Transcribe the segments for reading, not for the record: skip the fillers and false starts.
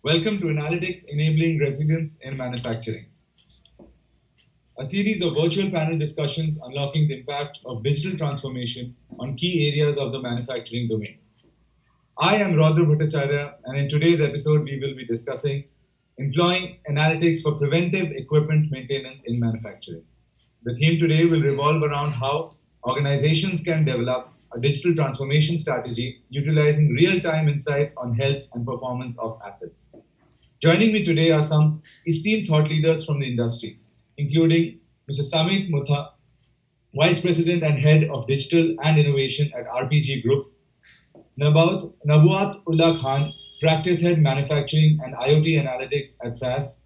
Welcome to Analytics Enabling Resilience in Manufacturing, a series of virtual panel discussions unlocking the impact of digital transformation on key areas of the manufacturing domain. I am Roudra Bhattacharya, and in today's episode, we will be discussing employing analytics for preventive equipment maintenance in manufacturing. The theme today will revolve around how organizations can develop a digital transformation strategy utilizing real-time insights on health and performance of assets. Joining me today are some esteemed thought leaders from the industry, including Mr. Samip Mutha, Vice President and Head of Digital and Innovation at RPG Group, Nabuath Ulla, Practice Head Manufacturing and IoT Analytics at SAS,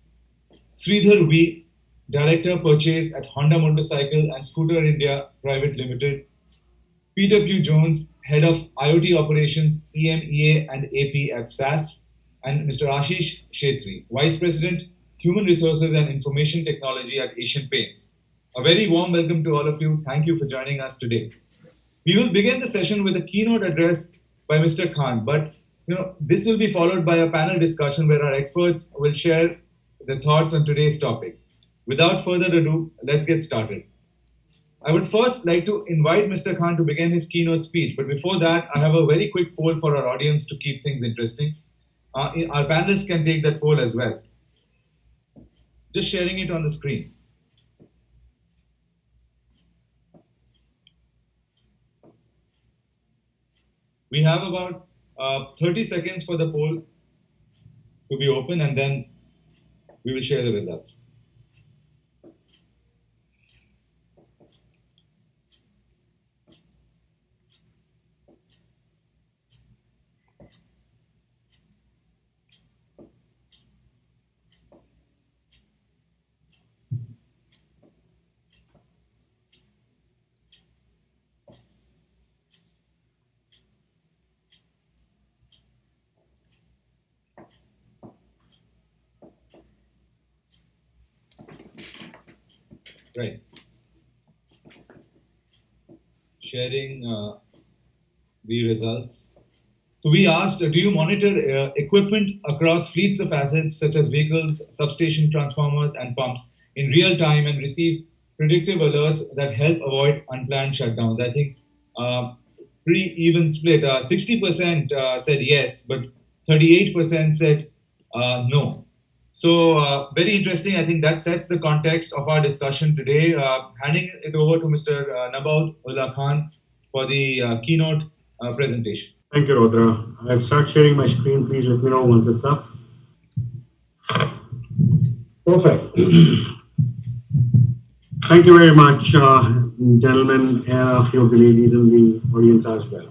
Sridhar V, Director Purchase at Honda Motorcycle and Scooter India Private Limited, Peter Pugh-Jones, Head of IoT Operations, EMEA and AP at SAS, and Mr. Aashish Kshetry, Vice President, Human Resources and Information Technology at Asian Paints. A very warm welcome to all of you. Thank you for joining us today. We will begin the session with a keynote address by Mr. Khan, but this will be followed by a panel discussion where our experts will share their thoughts on today's topic. Without further ado, let's get started. I would first like to invite Mr. Khan to begin his keynote speech, but before that, I have a very quick poll for our audience to keep things interesting. Our panelists can take that poll as well. Just sharing it on the screen. We have about 30 seconds for the poll to be open, and then we will share the results. Right. Sharing the results. So we asked, do you monitor equipment across fleets of assets such as vehicles, substation transformers, and pumps in real time and receive predictive alerts that help avoid unplanned shutdowns? I think pretty even split. 60% said yes, but 38% said no. So very interesting. I think that sets the context of our discussion today. Handing it over to Mr. Nabuath Ulla for the keynote presentation. Thank you, Roudra. I've started sharing my screen. Please let me know once it's up. Perfect. Thank you very much, gentlemen, and a few of the ladies in the audience as well.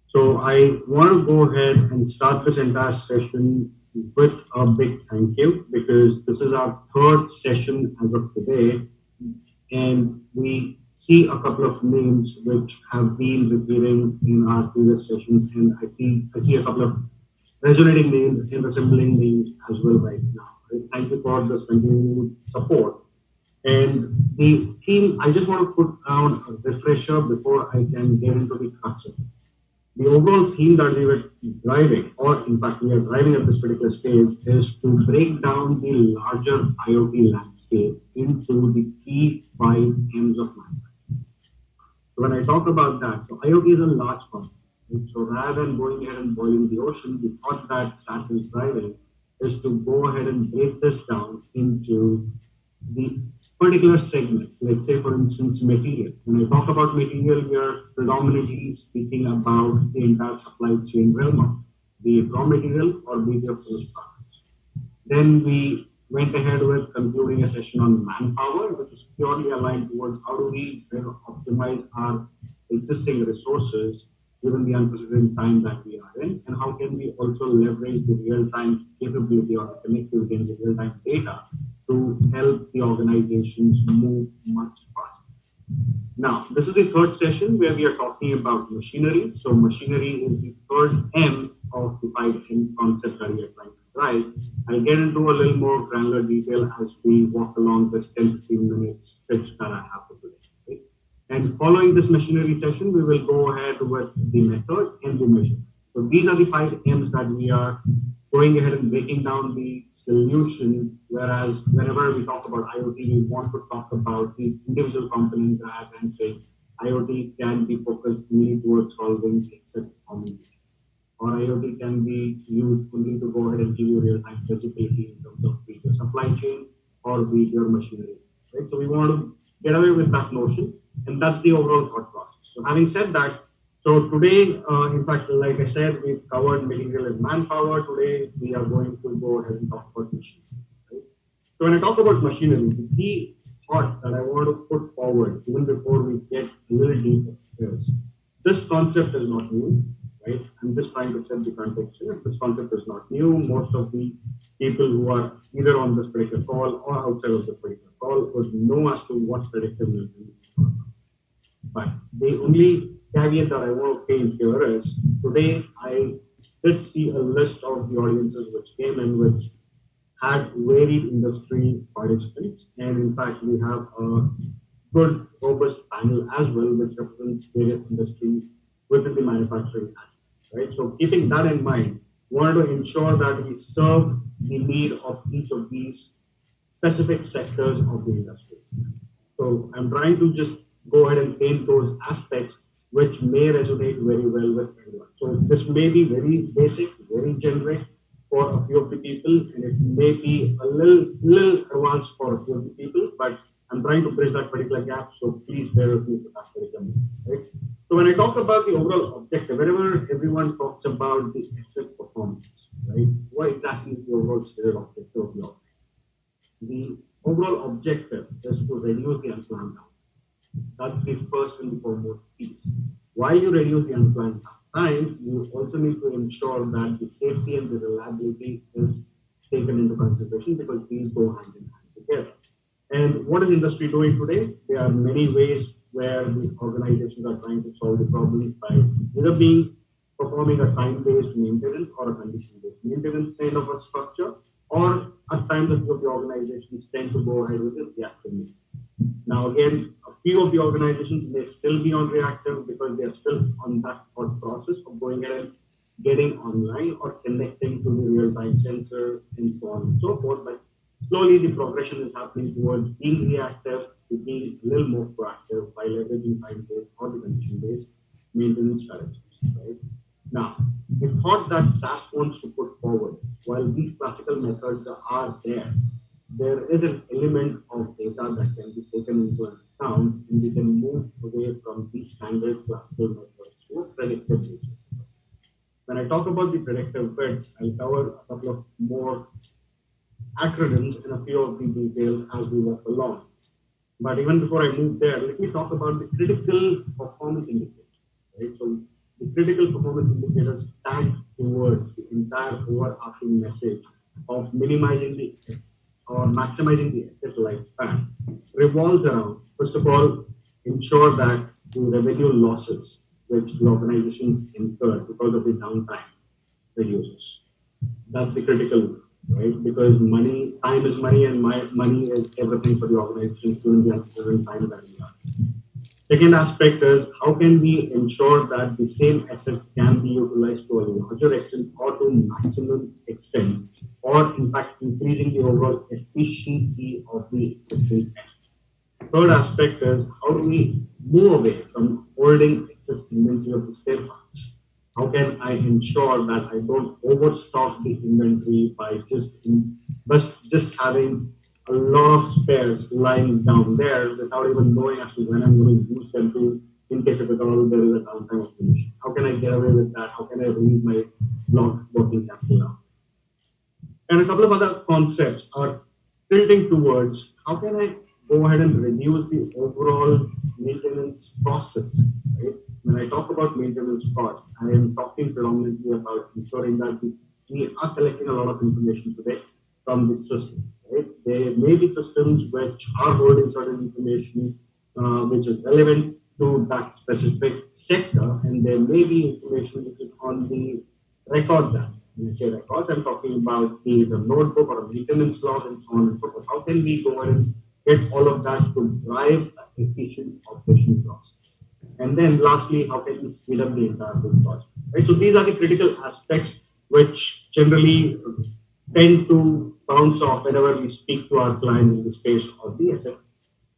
So I want to go ahead and start this entire session with a big thank you, because this is our third session as of today, and we see a couple of names which have been repeating in our previous sessions, and I see a couple of resonating names and resembling names as well right now. Right? Thank you for this continued support. And the theme, I just want to put down a refresher before I can get into the crux of it. The overall theme that we were driving, or in fact we are driving at this particular stage, is to break down the larger IoT landscape into the key 5 M's of manufacturing. So when I talk about that, so IoT is a large concept. So rather than going ahead and boiling the ocean, the thought that SAS is driving is to go ahead and break this down into the particular segments. Let's say, for instance, material. When I talk about material, we are predominantly speaking about the entire supply chain realm, be it raw material or be it your finished products. Then we went ahead with concluding a session on manpower, which is purely aligned towards how do we optimize our existing resources given the unprecedented time that we are in, and how can we also leverage the real-time capability or the connectivity and the real-time data to help the organizations move much faster. Now, this is the third session where we are talking about machinery. So machinery is the third M of the 5 M concept that we are trying to drive. I'll get into a little more granular detail as we walk along this 10-15 minute stretch that I have for today. Okay? And following this machinery session, we will go ahead with the method and the measure. So these are the 5 M's that we are going ahead and breaking down the solution, whereas whenever we talk about IoT, we want to talk about these individual components rather than saying IoT can be focused only towards solving a set problem, or IoT can be used only to go ahead and give you real-time visibility in terms of be it your supply chain or be it your machinery. Right? So we want to get away with that notion, and that's the overall thought process. So having said that, so today, in fact, like I said, we've covered material and manpower. Today, we are going to go ahead and talk about machinery. Right? So when I talk about machinery, the key thought that I want to put forward, even before we get a little deeper, is this concept is not new, right? I'm just trying to set the context here. This concept is not new. Most of the people who are either on this particular call or outside of this particular call would know as to what predictive maintenance is all about. But the only caveat that I want to paint here is today I did see a list of the audiences which came in, which had varied industry participants, and in fact we have a good robust panel as well which represents various industries within the manufacturing aspect, right? So keeping that in mind, we want to ensure that we serve the need of each of these specific sectors of the industry. So I'm trying to just go ahead and paint those aspects which may resonate very well with everyone. So this may be very basic, very generic for a few of the people, and it may be a little advanced for a few of the people, but I'm trying to bridge that particular gap, so please bear with me for that particular moment, right? So when I talk about the overall objective, whenever everyone talks about the asset performance, right, what exactly is the overall stated objective of the organization? The overall objective is to reduce the unplanned downtime. That's the first and the foremost piece. While you reduce the unplanned time, you also need to ensure that the safety and the reliability is taken into consideration because these go hand in hand together. And what is industry doing today? There are many ways where the organizations are trying to solve the problem by either being performing a time-based maintenance or a condition-based maintenance kind of a structure, or at times a few of the organizations tend to go ahead with the reactive maintenance. Now, again, a few of the organizations may still be on reactive because they are still on that thought process of going ahead and getting online or connecting to the real-time sensor and so on and so forth. But slowly, the progression is happening towards being reactive to being a little more proactive by leveraging time-based or the condition-based maintenance strategies. Right? Now, the thought that SAS wants to put forward, while these classical methods are there is an element of data that can be taken into account, and we can move away from these standard classical methods to a predictive nature. When I talk about the predictive bit, I'll cover a couple of more acronyms and a few of the details as we walk along. But even before I move there, let me talk about the critical performance indicators. Right? So the critical performance indicators tag towards the entire overarching message of minimizing the or maximizing the asset lifespan revolves around, first of all, ensure that the revenue losses which the organizations incur because of the downtime reduces. That's the critical, right? Because time is money, and money is everything for the organizations during the uncertain time that we are. Second aspect is how can we ensure that the same asset can be utilized to a larger extent or to maximum extent, or in fact increasing the overall efficiency of the existing asset. Third aspect is how do we move away from holding excess inventory of the spare parts? How can I ensure that I don't overstock the inventory by just having a lot of spares lying down there without even knowing actually when I'm going to use them to, in case of it all, there is a downtime of the machine. How can I get away with that? How can I release my blocked working capital now? And a couple of other concepts are tilting towards how can I go ahead and reduce the overall maintenance cost itself, right? When I talk about maintenance cost, I am talking predominantly about ensuring that we are collecting a lot of information today from the system. Right? There may be systems which are holding certain information which is relevant to that specific sector, and there may be information which is on the record that. When I say records, I'm talking about the notebook or a maintenance log and so on and so forth. How can we go and get all of that to drive an efficient operation process? And then lastly, how can we speed up the entire process? Right? So these are the critical aspects which generally tend to bounce off whenever we speak to our clients in the space of the asset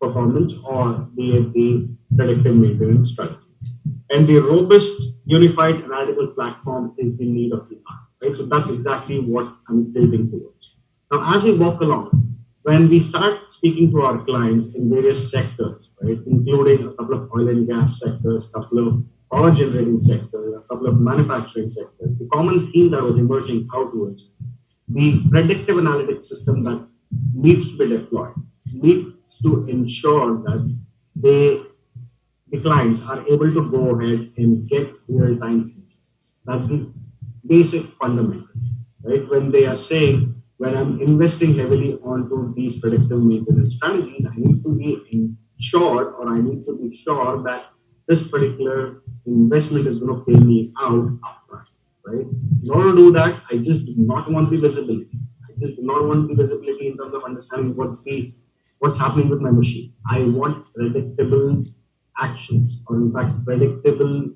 performance or the predictive maintenance strategy. And the robust unified analytical platform is the need of the hour, right? So that's exactly what I'm building towards. Now, as we walk along, when we start speaking to our clients in various sectors, right, including a couple of oil and gas sectors, a couple of power generating sectors, a couple of manufacturing sectors, the common theme that was emerging out was the predictive analytics system that needs to be deployed needs to ensure that they the clients are able to go ahead and get real-time insights. That's the basic fundamental, right? When they are saying, when I'm investing heavily onto these predictive maintenance strategies, I need to be ensured or I need to be sure that this particular investment is going to pay me out upfront, right? In order to do that, I just do not want the visibility. I just do not want the visibility in terms of understanding what's happening with my machine. I want predictable actions or in fact predictable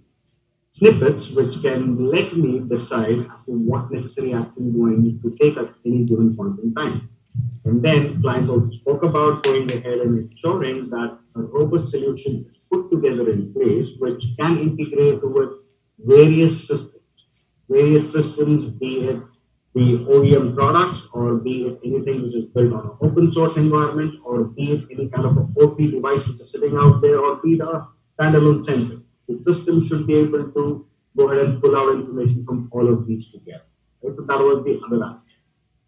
snippets which can let me decide as to what necessary action do I need to take at any given point in time. And then clients also spoke about going ahead and ensuring that a robust solution is put together in place which can integrate with various systems, be it the OEM products or be it anything which is built on an open source environment or be it any kind of a OT device which is sitting out there or be it a standalone sensor. The system should be able to go ahead and pull out information from all of these together. Right? So that was the other aspect.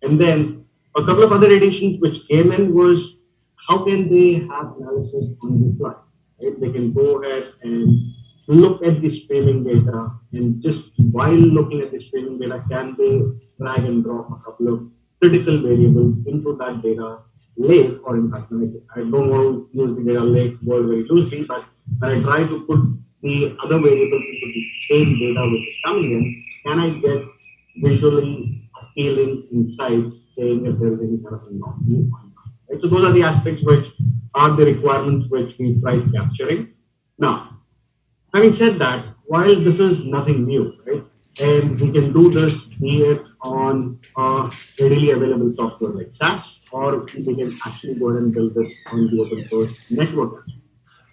And then a couple of other additions which came in was how can they have analysis on the fly? Right? They can go ahead and look at the streaming data and just while looking at the streaming data, can they drag and drop a couple of critical variables into that data lake, or in fact, I don't want to use the data lake word very loosely, but when I try to put the other variables into the same data which is coming in, can I get visually appealing insights saying if there is any kind of anomaly or not? Right? So those are the aspects which are the requirements which we tried capturing. Now, having said that, while this is nothing new, right, and we can do this be it on readily available software like SaaS, or we can actually go ahead and build this on the open source network as well.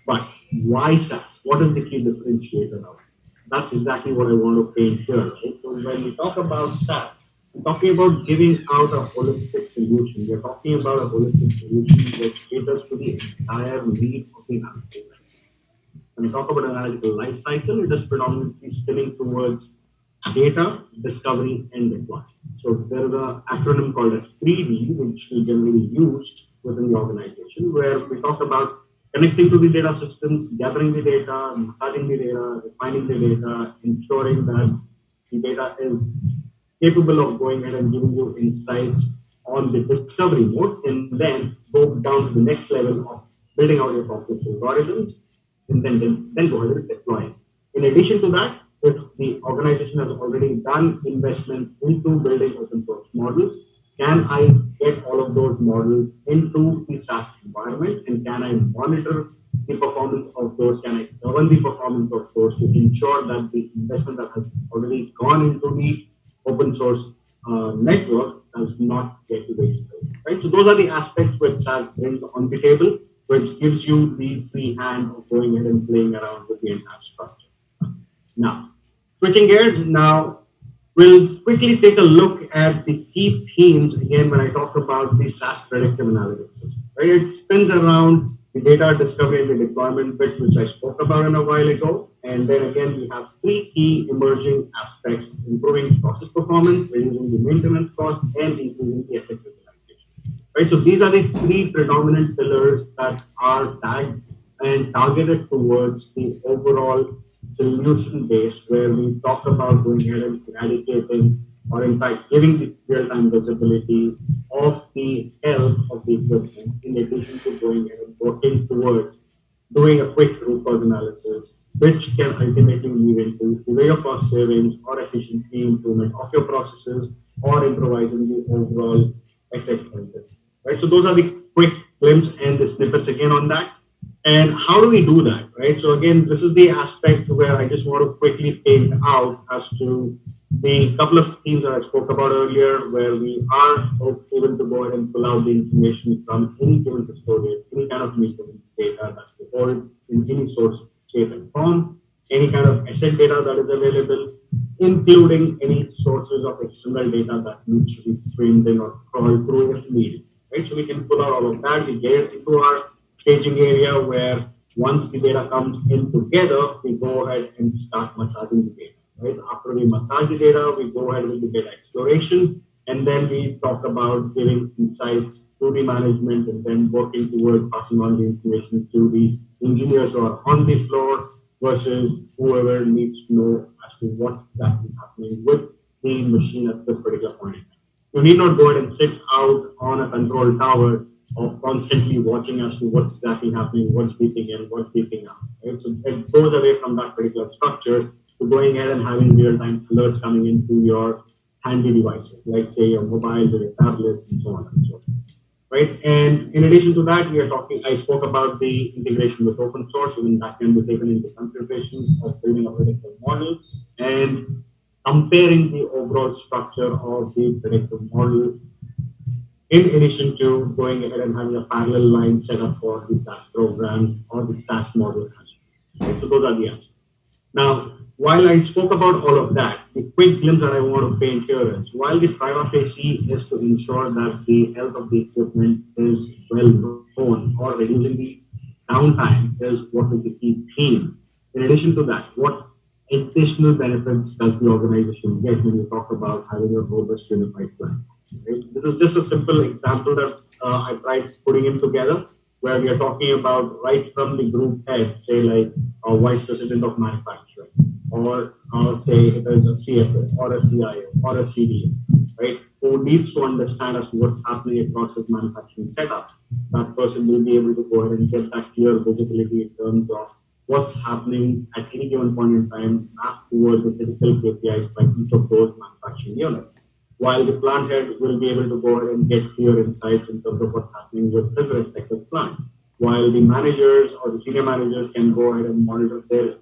But why SaaS? What is the key differentiator of it? That's exactly what I want to paint here, right? So when we talk about SaaS, we're talking about giving out a holistic solution. We're talking about a holistic solution which caters to the entire need of the analytical. When we talk about analytical life cycle, it is predominantly spinning towards data, discovery, and deployment. So there is an acronym called as 3D, which we generally use within the organization, where we talk about connecting to the data systems, gathering the data, massaging the data, refining the data, ensuring that the data is capable of going ahead and giving you insights on the discovery mode, and then go down to the next level of building out your complex algorithms, and then go ahead and deploy it. In addition to that, if the organization has already done investments into building open source models, can I get all of those models into the SaaS environment and can I monitor the performance of those? Can I govern the performance of those to ensure that the investment that has already gone into the open source network does not get to waste? Right? So those are the aspects which SaaS brings on the table, which gives you the free hand of going ahead and playing around with the entire structure. Now, switching gears, now we'll quickly take a look at the key themes again when I talk about the SaaS predictive analytics system. Right? It spins around the data discovery and the deployment bit, which I spoke about in a while ago. And then again, we have three key emerging aspects: improving process performance, reducing the maintenance cost, and increasing the effective utilization. Right? So these are the three predominant pillars that are tagged and targeted towards the overall solution base, where we talk about going ahead and eradicating or in fact giving the real-time visibility of the health of the equipment, in addition to going ahead and working towards doing a quick root cause analysis, which can ultimately lead into either your cost savings or efficiency improvement of your processes or improvising the overall asset health. Right? So those are the quick glimpse and the snippets again on that. And how do we do that, right? So again, this is the aspect where I just want to quickly paint out as to The couple of themes that I spoke about earlier, where we are able to go ahead and pull out the information from any given custodian, any kind of maintenance data that we hold in any source, shape, and form, any kind of asset data that is available, including any sources of external data that needs to be streamed in or crawled through if needed. Right? So we can pull out all of that. We get into our staging area where once the data comes in together, we go ahead and start massaging the data. Right? After we massage the data, we go ahead with the data exploration, and then we talk about giving insights to the management and then working towards passing on the information to the engineers who are on the floor versus whoever needs to know as to what exactly is happening with the machine at this particular point in time. You need not go ahead and sit out on a control tower of constantly watching as to what's exactly happening, what's beeping in, what's beeping out. Right? So it goes away from that particular structure to going ahead and having real-time alerts coming into your handy devices, like say your mobiles or your tablets and so on and so forth. Right? And in addition to that, I spoke about the integration with open source, even that can be taken into consideration of building a predictive model and comparing the overall structure of the predictive model in addition to going ahead and having a parallel line set up for the SaaS program or the SaaS model as well. Right? So those are the answers. Now, while I spoke about all of that, the quick glimpse that I want to paint here is while the prima facie is to ensure that the health of the equipment is well known or reducing the downtime is what is the key theme. In addition to that, what additional benefits does the organization get when you talk about having a robust unified plan? Right? This is just a simple example that I tried putting in together where we are talking about right from the group head, say like a vice president of manufacturing, or say it is a CFO or a CIO or a CDO, right? Who needs to understand as to what's happening across his manufacturing setup. That person will be able to go ahead and get that clear visibility in terms of what's happening at any given point in time, mapped towards the critical KPIs by each of those manufacturing units while the plant head will be able to go ahead and get clear insights in terms of what's happening with his respective plant. While the managers or the senior managers can go ahead and monitor their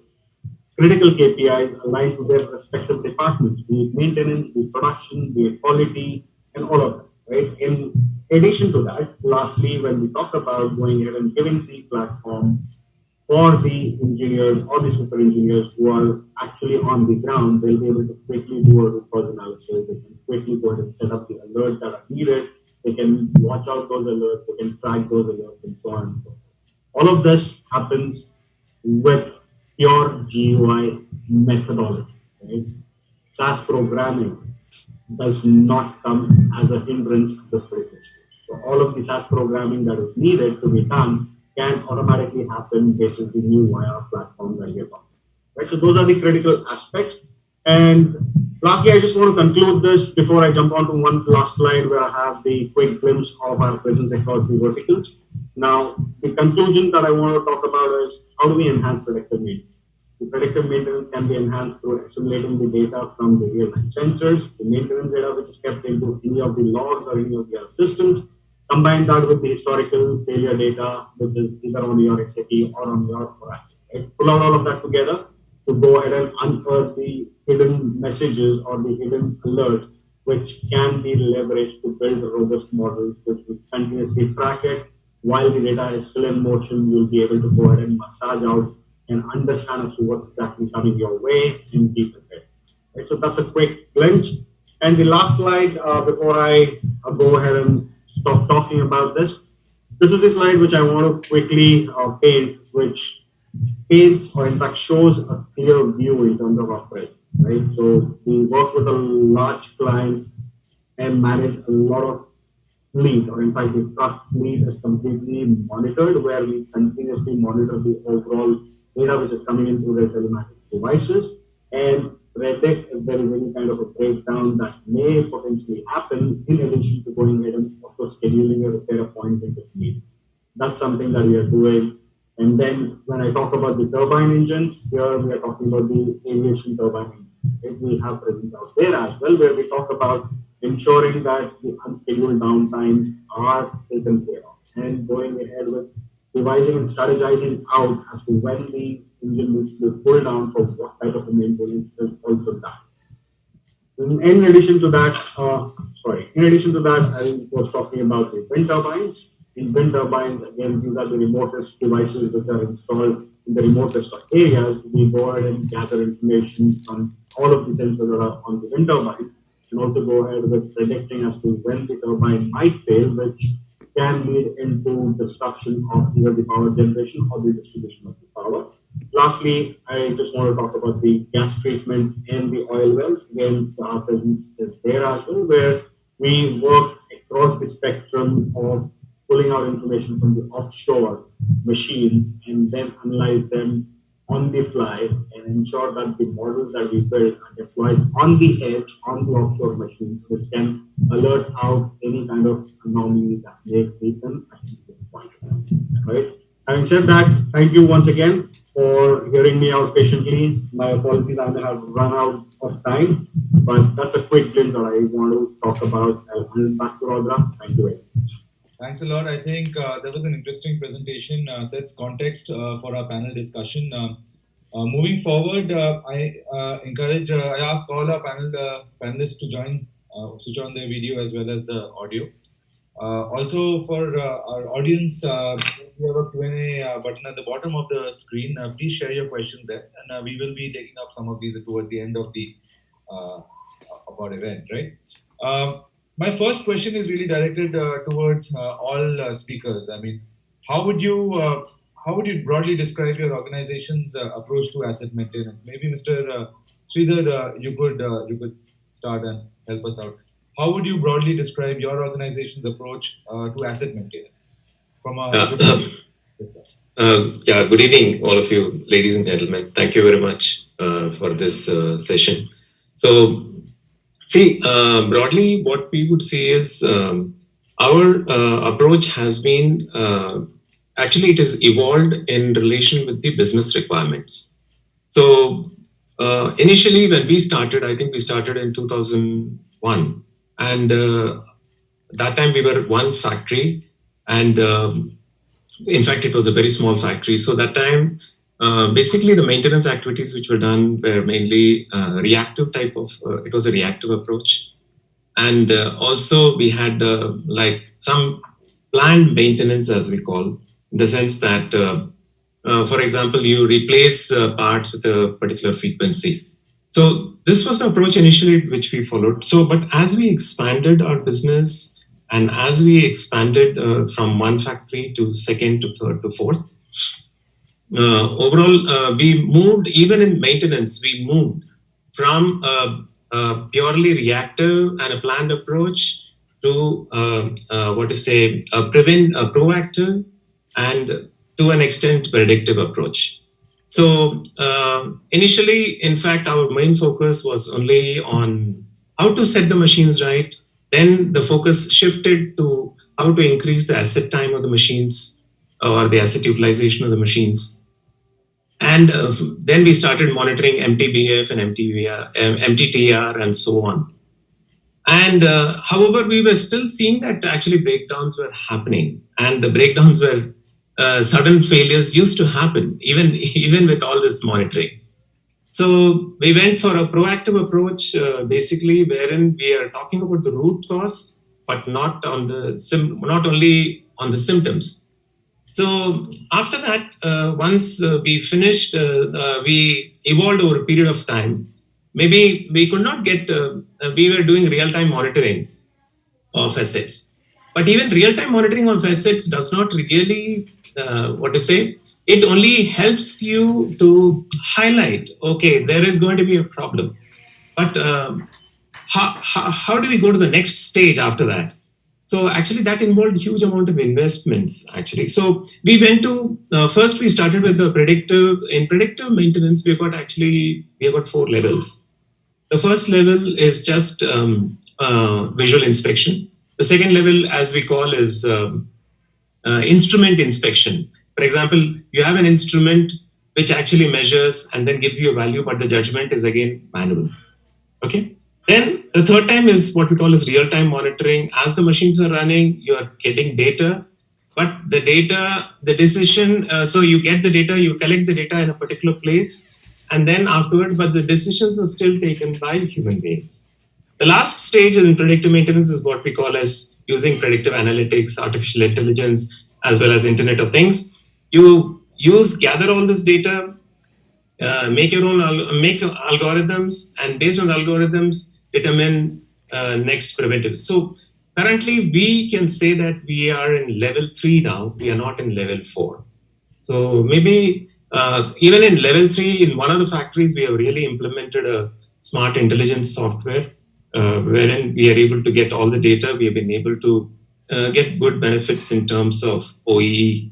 critical KPIs aligned to their respective departments, be it maintenance, be it production, be it quality, and all of that. Right. In addition to that, lastly, when we talk about going ahead and giving the platform for the engineers or the super engineers who are actually on the ground, they'll be able to quickly do a root cause analysis. They can quickly go ahead and set up the alerts that are needed. They can watch out those alerts. They can track those alerts and so on and so forth. All of this happens with pure GUI methodology. Right? SaaS programming does not come as a hindrance to this particular stage. So all of the SaaS programming that is needed to be done can automatically happen based on the new wire platform that we are talking. Right. So those are the critical aspects. And lastly, I just want to conclude this before I jump on to one last slide where I have the quick glimpse of our presence across the verticals. Now, the conclusion that I want to talk about is how do we enhance predictive maintenance? The predictive maintenance can be enhanced through assimilating the data from the real-time sensors, the maintenance data which is kept into any of the logs or any of the other systems. Combine that with the historical failure data, which is either on your SAP or on your Oracle. Right? Pull out all of that together to go ahead and unearth the hidden messages or the hidden alerts, which can be leveraged to build robust models which will continuously track it. While the data is still in motion, you'll be able to go ahead and massage out and understand as to what's exactly coming your way and be prepared. Right? So that's a quick glimpse. And the last slide before I go ahead and stop talking about this. This is the slide which I want to quickly paint, which paints or in fact shows a clear view in terms of our presence. Right? So we work with a large client and manage a lot of fleet, or in fact, the truck fleet is completely monitored, where we continuously monitor the overall data which is coming into the telematics devices and predict if there is any kind of a breakdown that may potentially happen in addition to going ahead and also scheduling a repair appointment if needed. That's something that we are doing. And then when I talk about the turbine engines, here we are talking about the aviation turbine engines. Right? We have presence out there as well, where we talk about ensuring that the unscheduled downtimes are taken care of and going ahead with devising and strategizing out as to when the engine needs to be pulled down for what type of a maintenance is also done. In addition to that, I was talking about the wind turbines. In wind turbines, again, these are the remotest devices which are installed in the remotest areas. We go ahead and gather information from all of the sensors that are on the wind turbine, and also go ahead with predicting as to when the turbine might fail, which can lead into destruction of either the power generation or the distribution of the power. Lastly, I just want to talk about the gas treatment in the oil wells. Again, our presence is there as well, where we work across the spectrum of pulling out information from the offshore machines and then analyze them on the fly and ensure that the models that we build are deployed on the edge on the offshore machines, which can alert out any kind of anomaly that may happen at any given point of time. Right? Having said that, thank you once again for hearing me out patiently. My apologies, I may have run out of time, but that's a quick glimpse that I want to talk about. I'll hand it back to Roudra. Thank you very much. Thanks a lot. I think that was an interesting presentation, sets context for our panel discussion. Moving forward, I ask all our panelists to switch on their video as well as the audio. Also, for our audience, we have a Q&A button at the bottom of the screen. Please share your questions there, and we will be taking up some of these towards the end of our event, right? My first question is really directed towards all speakers. I mean, how would you broadly describe your organization's approach to asset maintenance? Maybe Mr. Sridhar, you could start and help us out. How would you broadly describe your organization's approach to asset maintenance? From a yes, good evening, all of you, ladies and gentlemen. Thank you very much for this session. So, see, broadly, what we would say is our approach has been actually it is evolved in relation with the business requirements. So, initially, when we started, I think we started in 2001. And that time we were one factory, and in fact, it was a very small factory. So that time, basically the maintenance activities which were done were mainly reactive type of, it was a reactive approach. And also we had like some planned maintenance, as we call, in the sense that, for example, you replace parts with a particular frequency. So this was the approach initially which we followed. So, but as we expanded our business and as we expanded from one factory to second to third to fourth, overall, we moved, even in maintenance, we moved from a purely reactive and a planned approach to a proactive and to an extent predictive approach. So initially, in fact, our main focus was only on how to set the machines right. Then the focus shifted to how to increase the asset time of the machines or the asset utilization of the machines. And then we started monitoring MTBF and MTTR and so on. And however, we were still seeing that actually breakdowns were happening, and the breakdowns were sudden failures used to happen even with all this monitoring. So we went for a proactive approach, basically, wherein we are talking about the root cause, but not only on the symptoms. So after that, once we finished, we evolved over a period of time. Maybe we could not get. We were doing real-time monitoring of assets, but even real-time monitoring of assets does not really it only helps you to highlight, okay, there is going to be a problem. But how do we go to the next stage after that? So actually that involved huge amount of investments, actually. So we went to, first we started with the predictive maintenance, we got 4 levels. The first level is just visual inspection. The second level, as we call, is instrument inspection. For example, you have an instrument which actually measures and then gives you a value, but the judgment is again manual. Okay. Then the third time is what we call as real-time monitoring. As the machines are running, you are getting data, but the decision, so you get the data, you collect the data in a particular place, and then afterwards, but the decisions are still taken by human beings. The last stage in predictive maintenance is what we call as using predictive analytics, artificial intelligence, as well as Internet of Things. You gather all this data, make your own make algorithms, and based on the algorithms, determine next preventive. So currently, we can say that we are in level 3 now. We are not in level 4. So maybe even in level 3, in one of the factories, we have really implemented a smart intelligence software wherein we are able to get all the data. We have been able to get good benefits in terms of OEE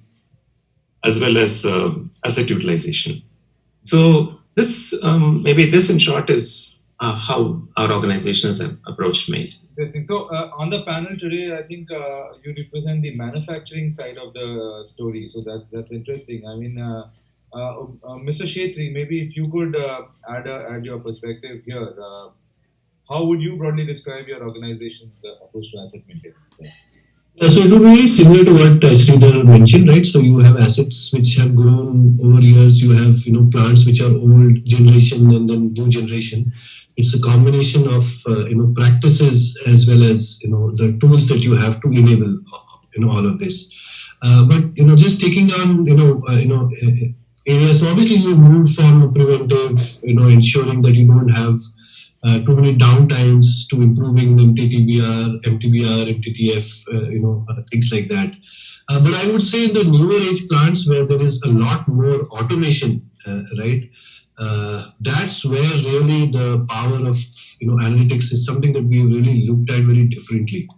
as well as asset utilization. So this maybe this in short is how our organizations have approached maintenance. Interesting. So on the panel today, I think you represent the manufacturing side of the story. So that's interesting. I mean, Mr. Kshetry, maybe if you could add your perspective here, how would you broadly describe your organization's approach to asset maintenance? So it will be very similar to what Sridhar mentioned, right? So you have assets which have grown over years. You have plants which are old generation and then new generation. It's a combination of practices as well as the tools that you have to enable all of this. But just taking on areas. So obviously you moved from preventive, ensuring that you don't have too many downtimes to improving MTTBR, MTBR, MTTF, things like that. But I would say in the newer age plants where there is a lot more automation, right? That's where really the power of analytics is something that we really looked at very differently.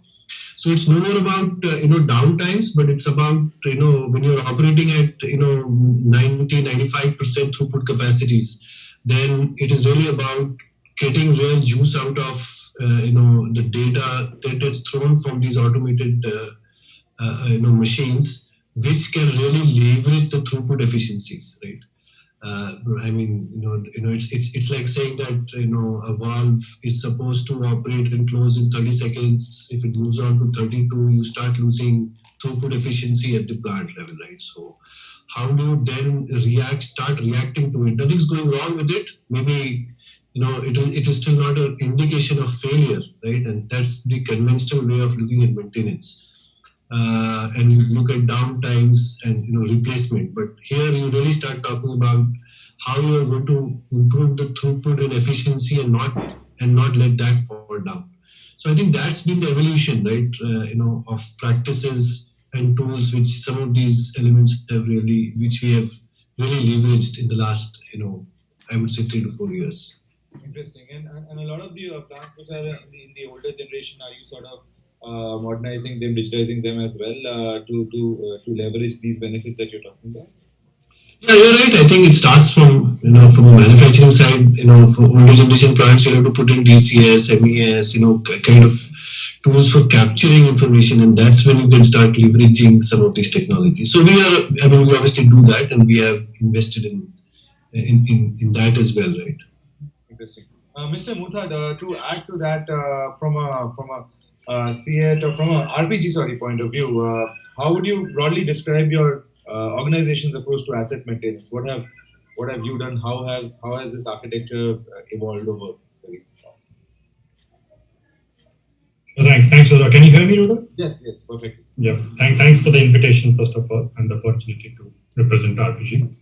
So it's no more about downtimes, but it's about when you're operating at 90-95% throughput capacities, then it is really about getting real juice out of the data that is thrown from these automated machines, which can really leverage the throughput efficiencies, right? I mean, it's like saying that a valve is supposed to operate and close in 30 seconds. If it moves on to 32, you start losing throughput efficiency at the plant level, right? So, how do you then start reacting to it? Nothing's going wrong with it. Maybe it is still not an indication of failure, right? And that's the conventional way of looking at maintenance. And you look at downtimes and replacement. But here you really start talking about how you are going to improve the throughput and efficiency and not let that fall down. So I think that's been the evolution, right? Of practices and tools, which some of these elements which we have really leveraged in the last, I would say 3 to 4 years. Interesting. And a lot of the plants which are in the older generation, are you sort of modernizing them, digitizing them as well to leverage these benefits that you're talking about? Yeah, you're right. I think it starts from from a manufacturing side. For older generation plants, you have to put in DCS, MES, kind of tools for capturing information, and that's when you can start leveraging some of these technologies. So we obviously do that, and we have invested in that as well, right? Interesting. Mr. Mutha, to add to that, from a CET or from a RPG point of view, how would you broadly describe your organization's approach to asset maintenance? What have you done? How has this architecture evolved over the recent past? Thanks, Roudra. Can you hear me, Roudra? Yes, perfect. Yeah, thanks for the invitation, first of all, and the opportunity to represent RPG.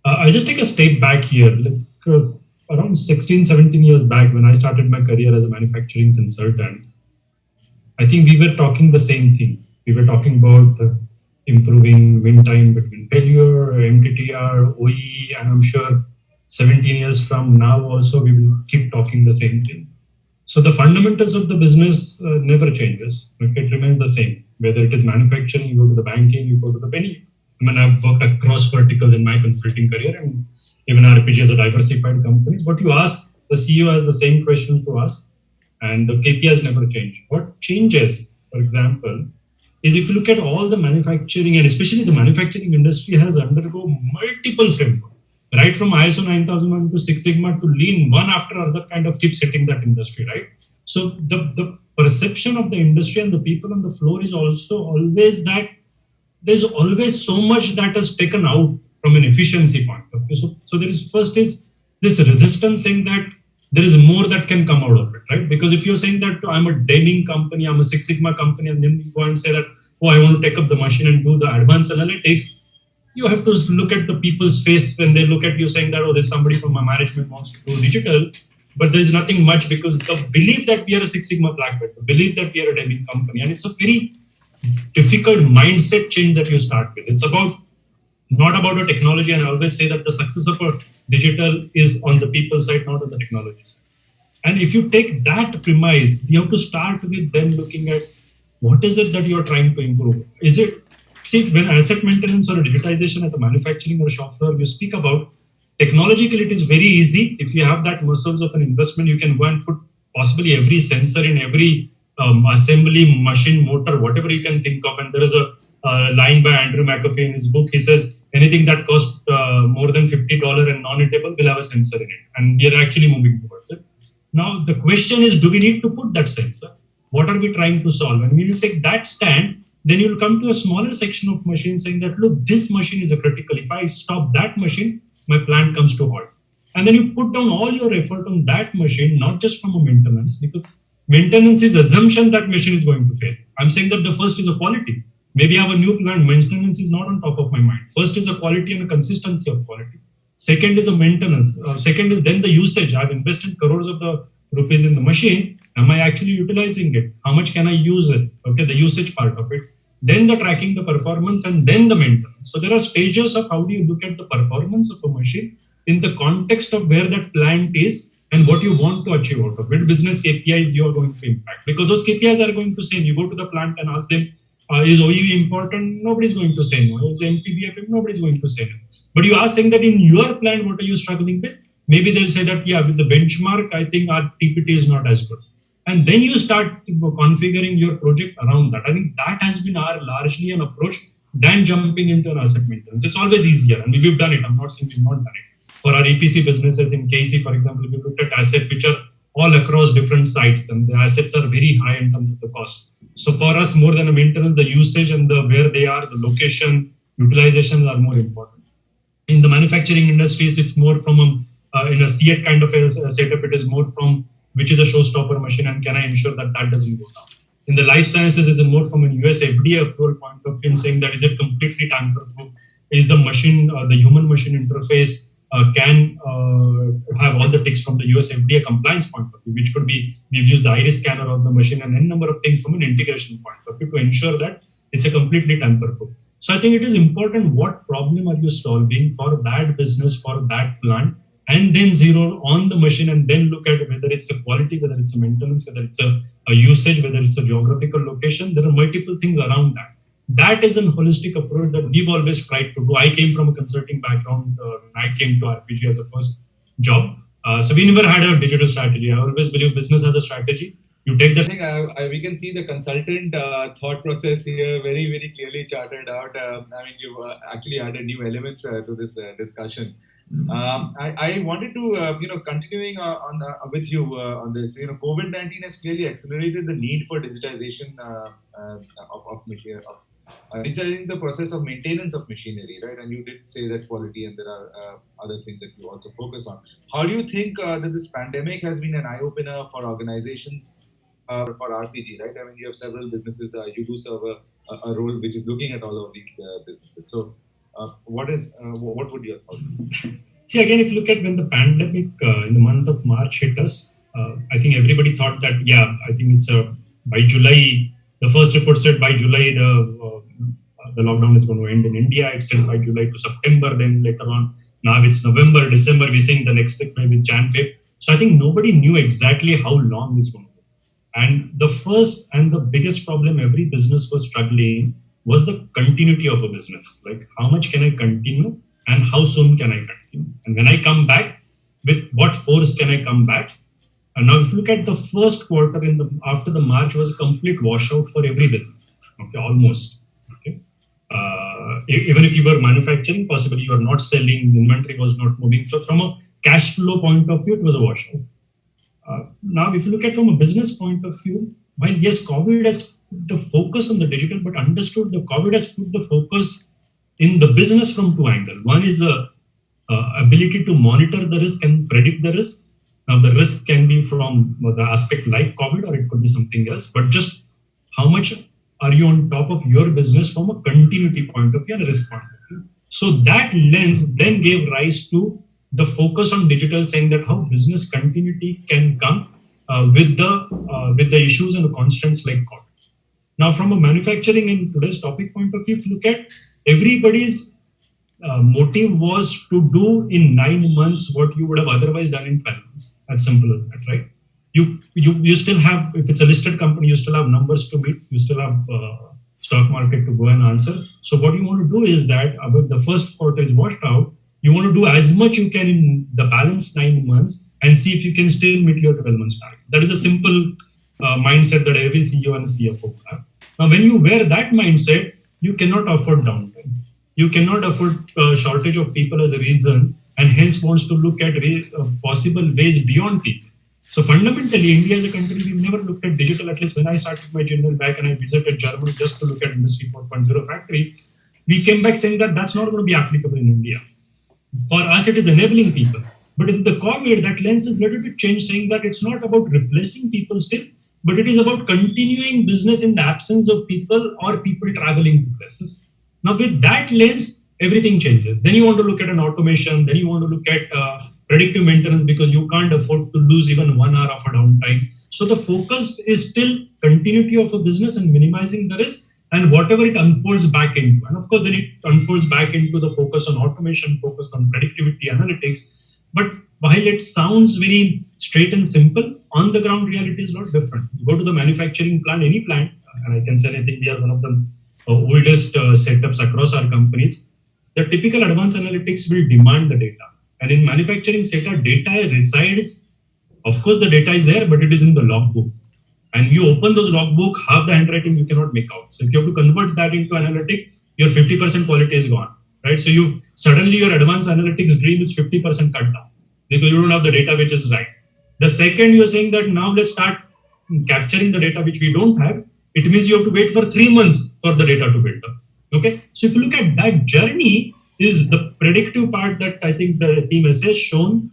I'll just take a step back here. Around 16, 17 years back, when I started my career as a manufacturing consultant, I think we were talking the same thing. We were talking about improving win time between failure, MTTR, OE, and I'm sure 17 years from now also we will keep talking the same thing. So the fundamentals of the business never changes. It remains the same. Whether it is manufacturing, you go to the banking, you go to the penny. I mean, I've worked across verticals in my consulting career, and even RPG as a diversified companies. What you ask, the CEO has the same questions to ask, and the KPIs never change. What changes, for example, is if you look at all the manufacturing, and especially the manufacturing industry has undergone multiple frameworks, right from ISO 9001 to Six Sigma to Lean, one after another kind of keeps hitting that industry, right? So the perception of the industry and the people on the floor is also always that there's always so much that is taken out from an efficiency point of view. So there is first is this resistance saying that there is more that can come out of it, right? Because if you're saying that I'm a Deming company, I'm a Six Sigma company, and then you go and say that, oh, I want to take up the machine and do the advanced analytics, you have to look at the people's face when they look at you saying that, oh, there's somebody from my management wants to do digital, but there's nothing much, because the belief that we are a Six Sigma black belt, the belief that we are a Deming company, and it's a very difficult mindset change that you start with. It's not about the technology, and I always say that the success of a digital is on the people side, not on the technology side. And if you take that premise, you have to start with then looking at what is it that you're trying to improve. Is it, see, when asset maintenance or digitization at a manufacturing or a shop floor, you speak about, technologically it is very easy. If you have that muscles of an investment, you can go and put possibly every sensor in every assembly, machine, motor, whatever you can think of. And there is a line by Andrew McAfee in his book. He says anything that costs more than $50 and non-eatable will have a sensor in it. And we are actually moving towards it. Now, the question is, do we need to put that sensor? What are we trying to solve? And when you take that stand, then you'll come to a smaller section of machines saying that, look, this machine is a critical. If I stop that machine, my plant comes to halt. And then you put down all your effort on that machine, not just from a maintenance, because maintenance is assumption that machine is going to fail. I'm saying that the first is a quality. Maybe I have a new plant, maintenance is not on top of my mind. First is a quality and a consistency of quality. Second is a maintenance. Second is then the usage. I've invested crores of the rupees in the machine. Am I actually utilizing it? How much can I use it? Okay, the usage part of it. Then the tracking the performance, and then the maintenance. So there are stages of how do you look at the performance of a machine in the context of where that plant is and what you want to achieve out of it. Business KPIs you are going to impact, because those KPIs are going to say, you go to the plant and ask them, is OEE important? Nobody's going to say no. Is MTBF? Nobody's going to say no. But you are saying that in your plant, what are you struggling with? Maybe they'll say that, yeah, with the benchmark, I think our TPT is not as good. And then you start configuring your project around that. I think that has been our largely an approach than jumping into an asset maintenance. It's always easier. And we've done it. I'm not saying we've not done it. For our EPC businesses in KC, for example, we looked at assets which are all across different sites, and the assets are very high in terms of the cost. So for us, more than a maintenance, the usage and the where they are, the location, utilization are more important. In the manufacturing industries, it's more from in a CET kind of a setup, it is more from which is a showstopper machine and can I ensure that that doesn't go down. In the life sciences, it's more from an US FDA approval point of view, saying that is it completely tamper-proof? Is the machine, the human-machine interface can have all the ticks from the US FDA compliance point of view, which could be, we've used the iris scanner of the machine and n number of things from an integration point of view to ensure that it's a completely tamper-proof. So I think it is important what problem are you solving for that business, for that plant, and then zero on the machine and then look at whether it's a quality, whether it's a maintenance, whether it's a usage, whether it's a geographical location. There are multiple things around that. That is a holistic approach that we've always tried to do. I came from a consulting background. I came to RPG as a first job. So we never had a digital strategy. I always believe business has a strategy. You take the... I think we can see the consultant thought process here very, very clearly charted out. I mean, you've actually added new elements to this discussion. I wanted to, continuing on with you on this. COVID-19 has clearly accelerated the need for digitization of machinery, digitizing the process of maintenance of machinery, right? And you did say that quality, and there are other things that you also focus on. How do you think that this pandemic has been an eye-opener for organizations for RPG, right? I mean, you have several businesses. You do serve a role which is looking at all of these businesses. So. What would your thoughts be? See, again, if you look at when the pandemic in the month of March hit us, I think everybody thought that, I think it's by July, the first report said by July, the lockdown is going to end in India. It said by July to September, then later on, now it's November, December, we're saying the next maybe Jan, Feb. So I think nobody knew exactly how long this is going to go. And the first and the biggest problem every business was struggling was the continuity of a business. Like, how much can I continue and how soon can I continue? And when I come back, with what force can I come back? And now if you look at the first quarter after the March was a complete washout for every business. Okay, almost. Okay. Even if you were manufacturing, possibly you are not selling, inventory was not moving. So from a cash flow point of view, it was a washout. Now, if you look at from a business point of view, while yes, COVID has put the focus on the digital, but understood the COVID has put the focus in the business from two angles. One is the ability to monitor the risk and predict the risk. Now, the risk can be from the aspect like COVID, or it could be something else, but just how much are you on top of your business from a continuity point of view and a risk point of view. So that lens then gave rise to the focus on digital, saying that how business continuity can come with the issues and the constraints like COVID. Now, from a manufacturing in today's topic point of view, if you look at everybody's motive was to do in 9 months what you would have otherwise done in 12 months. As simple as that, right? You still have, if it's a listed company, you still have numbers to meet, you still have stock market to go and answer. So what you want to do is that about the first quarter is washed out, you want to do as much you can in the balance 9 months and see if you can still meet your 12 months target. That is a simple mindset that every CEO and CFO have. Now, when you wear that mindset, you cannot afford downtime. You cannot afford a shortage of people as a reason, and hence wants to look at possible ways beyond people. So fundamentally, India as a country, we've never looked at digital. At least when I started my journey back and I visited Germany just to look at Industry 4.0 factory, we came back saying that that's not going to be applicable in India. For us, it is enabling people. But in the COVID, that lens is a little bit changed, saying that it's not about replacing people still, but it is about continuing business in the absence of people or people traveling to places. Now, with that lens, everything changes. Then you want to look at an automation, then you want to look at predictive maintenance, because you can't afford to lose even 1 hour of a downtime. So the focus is still continuity of a business and minimizing the risk, and whatever it unfolds back into. And of course, then it unfolds back into the focus on automation, focus on productivity, analytics. But while it sounds very straight and simple, on the ground reality is not different. You go to the manufacturing plant, any plant, and I can say I think we are one of the oldest setups across our companies. The typical advanced analytics will demand the data. And in manufacturing sector, data resides, of course the data is there, but it is in the logbook. And you open those logbook, half the handwriting you cannot make out. So if you have to convert that into analytic, your 50% quality is gone, right? So you suddenly your advanced analytics dream is 50% cut down because you don't have the data which is right. The second you're saying that now let's start capturing the data which we don't have, it means you have to wait for 3 months for the data to build up. Okay, so if you look at that journey, is the predictive part that I think the team has shown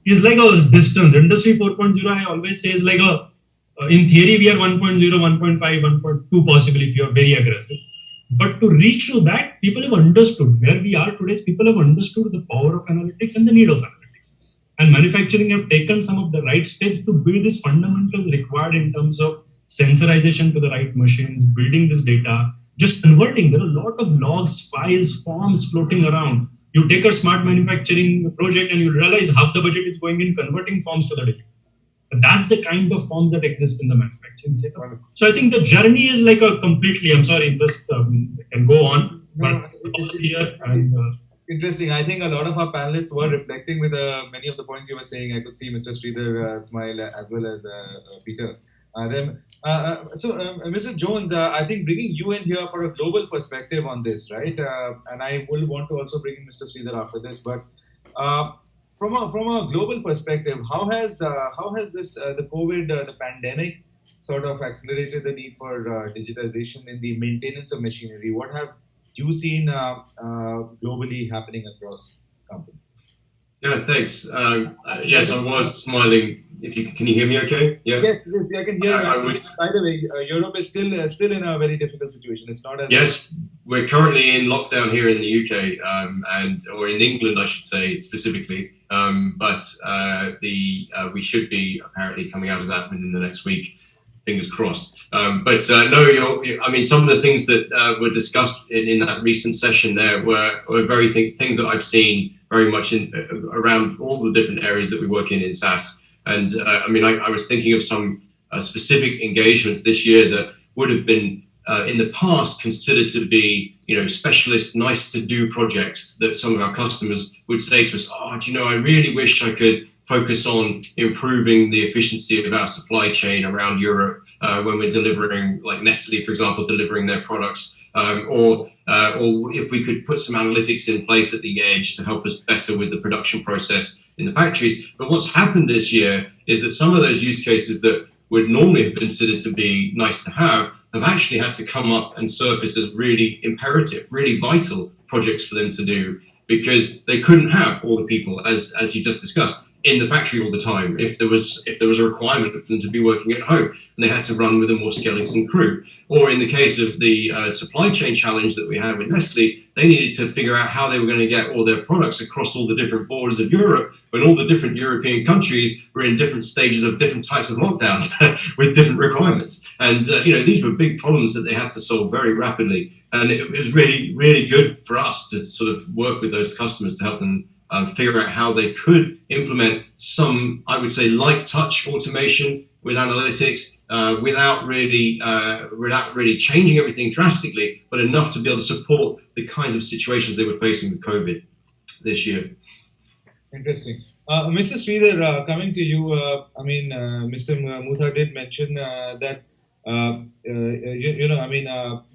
is like a distance. Industry 4.0, I always say, is like a, in theory, we are 1.0, 1.5, 1.2 possibly if you are very aggressive. But to reach to that, people have understood where we are today. People have understood the power of analytics and the need of analytics. And manufacturing have taken some of the right steps to build this fundamentals required in terms of sensorization to the right machines, building this data, just converting. There are a lot of logs, files, forms floating around. You take a smart manufacturing project and you realize half the budget is going in converting forms to the data. That's the kind of forms that exist in the manufacturing sector. So I think the journey is like a completely, I'm sorry, just can go on, but it's here and interesting. I think a lot of our panelists were reflecting with many of the points you were saying. I could see Mr. Sridhar smile as well as Peter. Mr. Jones, I think bringing you in here for a global perspective on this, right? And I will want to also bring in Mr. Sridhar after this, but from a global perspective, how has this the COVID, the pandemic, sort of accelerated the need for digitization in the maintenance of machinery? What have you seen globally happening across companies? Yeah, thanks. Yes, I was smiling. Can you hear me okay? Yeah. Yes, I can hear you. By the way, Europe is still in a very difficult situation. It's not as yes, we're currently in lockdown here in the UK, or in England, I should say specifically. But we should be apparently coming out of that within the next week. Fingers crossed. I mean, some of the things that were discussed in that recent session there were very things that I've seen very much around all the different areas that we work in SaaS. And I mean, I was thinking of some specific engagements this year that would have been in the past considered to be, specialist, nice to do projects that some of our customers would say to us, I really wish I could focus on improving the efficiency of our supply chain around Europe when we're delivering, like Nestle, for example, delivering their products, or if we could put some analytics in place at the edge to help us better with the production process in the factories. But what's happened this year is that some of those use cases that would normally have been considered to be nice to have actually had to come up and surface as really imperative, really vital projects for them to do, because they couldn't have all the people, as you just discussed, in the factory all the time if there was a requirement for them to be working at home and they had to run with a more skeleton crew. Or in the case of the supply chain challenge that we had with Nestle, they needed to figure out how they were going to get all their products across all the different borders of Europe when all the different European countries were in different stages of different types of lockdowns with different requirements. And these were big problems that they had to solve very rapidly. And it was really, really good for us to sort of work with those customers to help them figure out how they could implement some, I would say, light touch automation with analytics without really changing everything drastically, but enough to be able to support the kinds of situations they were facing with COVID this year. Interesting. Mr. Sridhar, coming to you, Mr. Mutha did mention that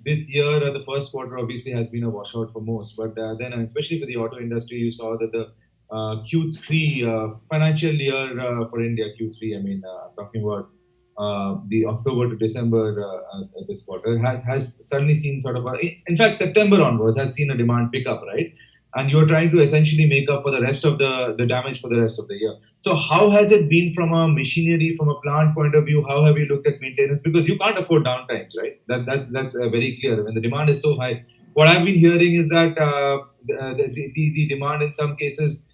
this year, the first quarter obviously has been a washout for most, but then especially for the auto industry, you saw that the Q3 financial year for India, Q3, talking about the October to December this quarter has suddenly seen sort of in fact, September onwards has seen a demand pick up, right? And you're trying to essentially make up for the rest of the damage for the rest of the year. So how has it been from a machinery, from a plant point of view? How have you looked at maintenance? Because you can't afford downtimes, right? That's very clear. When the demand is so high, what I've been hearing is that the demand in some cases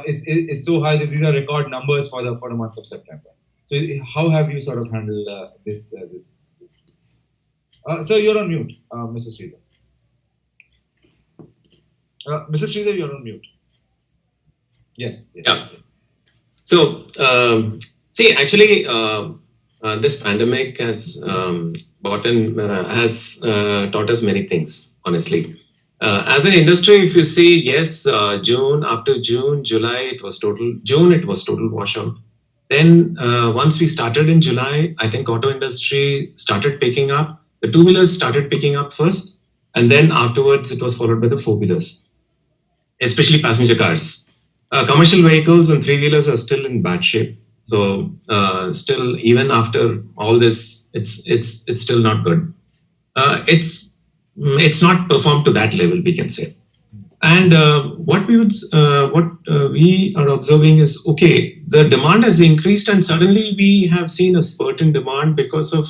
is so high that these are record numbers for the month of September. So how have you sort of handled this? So you're on mute, Mr. Sridhar. Mr. Sridhar, you're on mute. Yes. Yeah. So, actually, this pandemic has taught us many things, honestly. As an industry, if you see, yes, after June, July, it was total washout. Then once we started in July, I think auto industry started picking up. The two-wheelers started picking up first, and then afterwards it was followed by the four-wheelers, especially passenger cars. Commercial vehicles and three-wheelers are still in bad shape. So still, even after all this, it's still not good. It's not performed to that level, we can say. And what we are observing is, okay, the demand has increased and suddenly we have seen a spurt in demand because of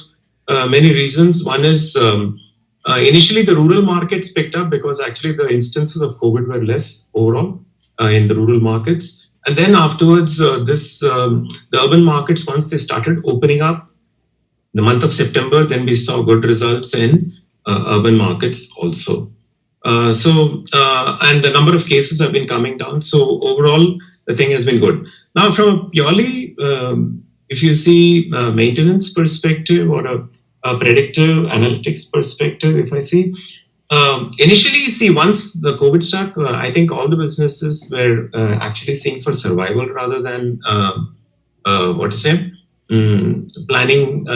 many reasons. One is initially the rural markets picked up because actually the instances of COVID were less overall in the rural markets. And then afterwards, the urban markets, once they started opening up, the month of September, then we saw good results in urban markets also. And the number of cases have been coming down. So overall, the thing has been good. Now, from a purely, if you see maintenance perspective or a predictive analytics perspective, if I see, initially, once the COVID struck, I think all the businesses were actually seeing for survival rather than, planning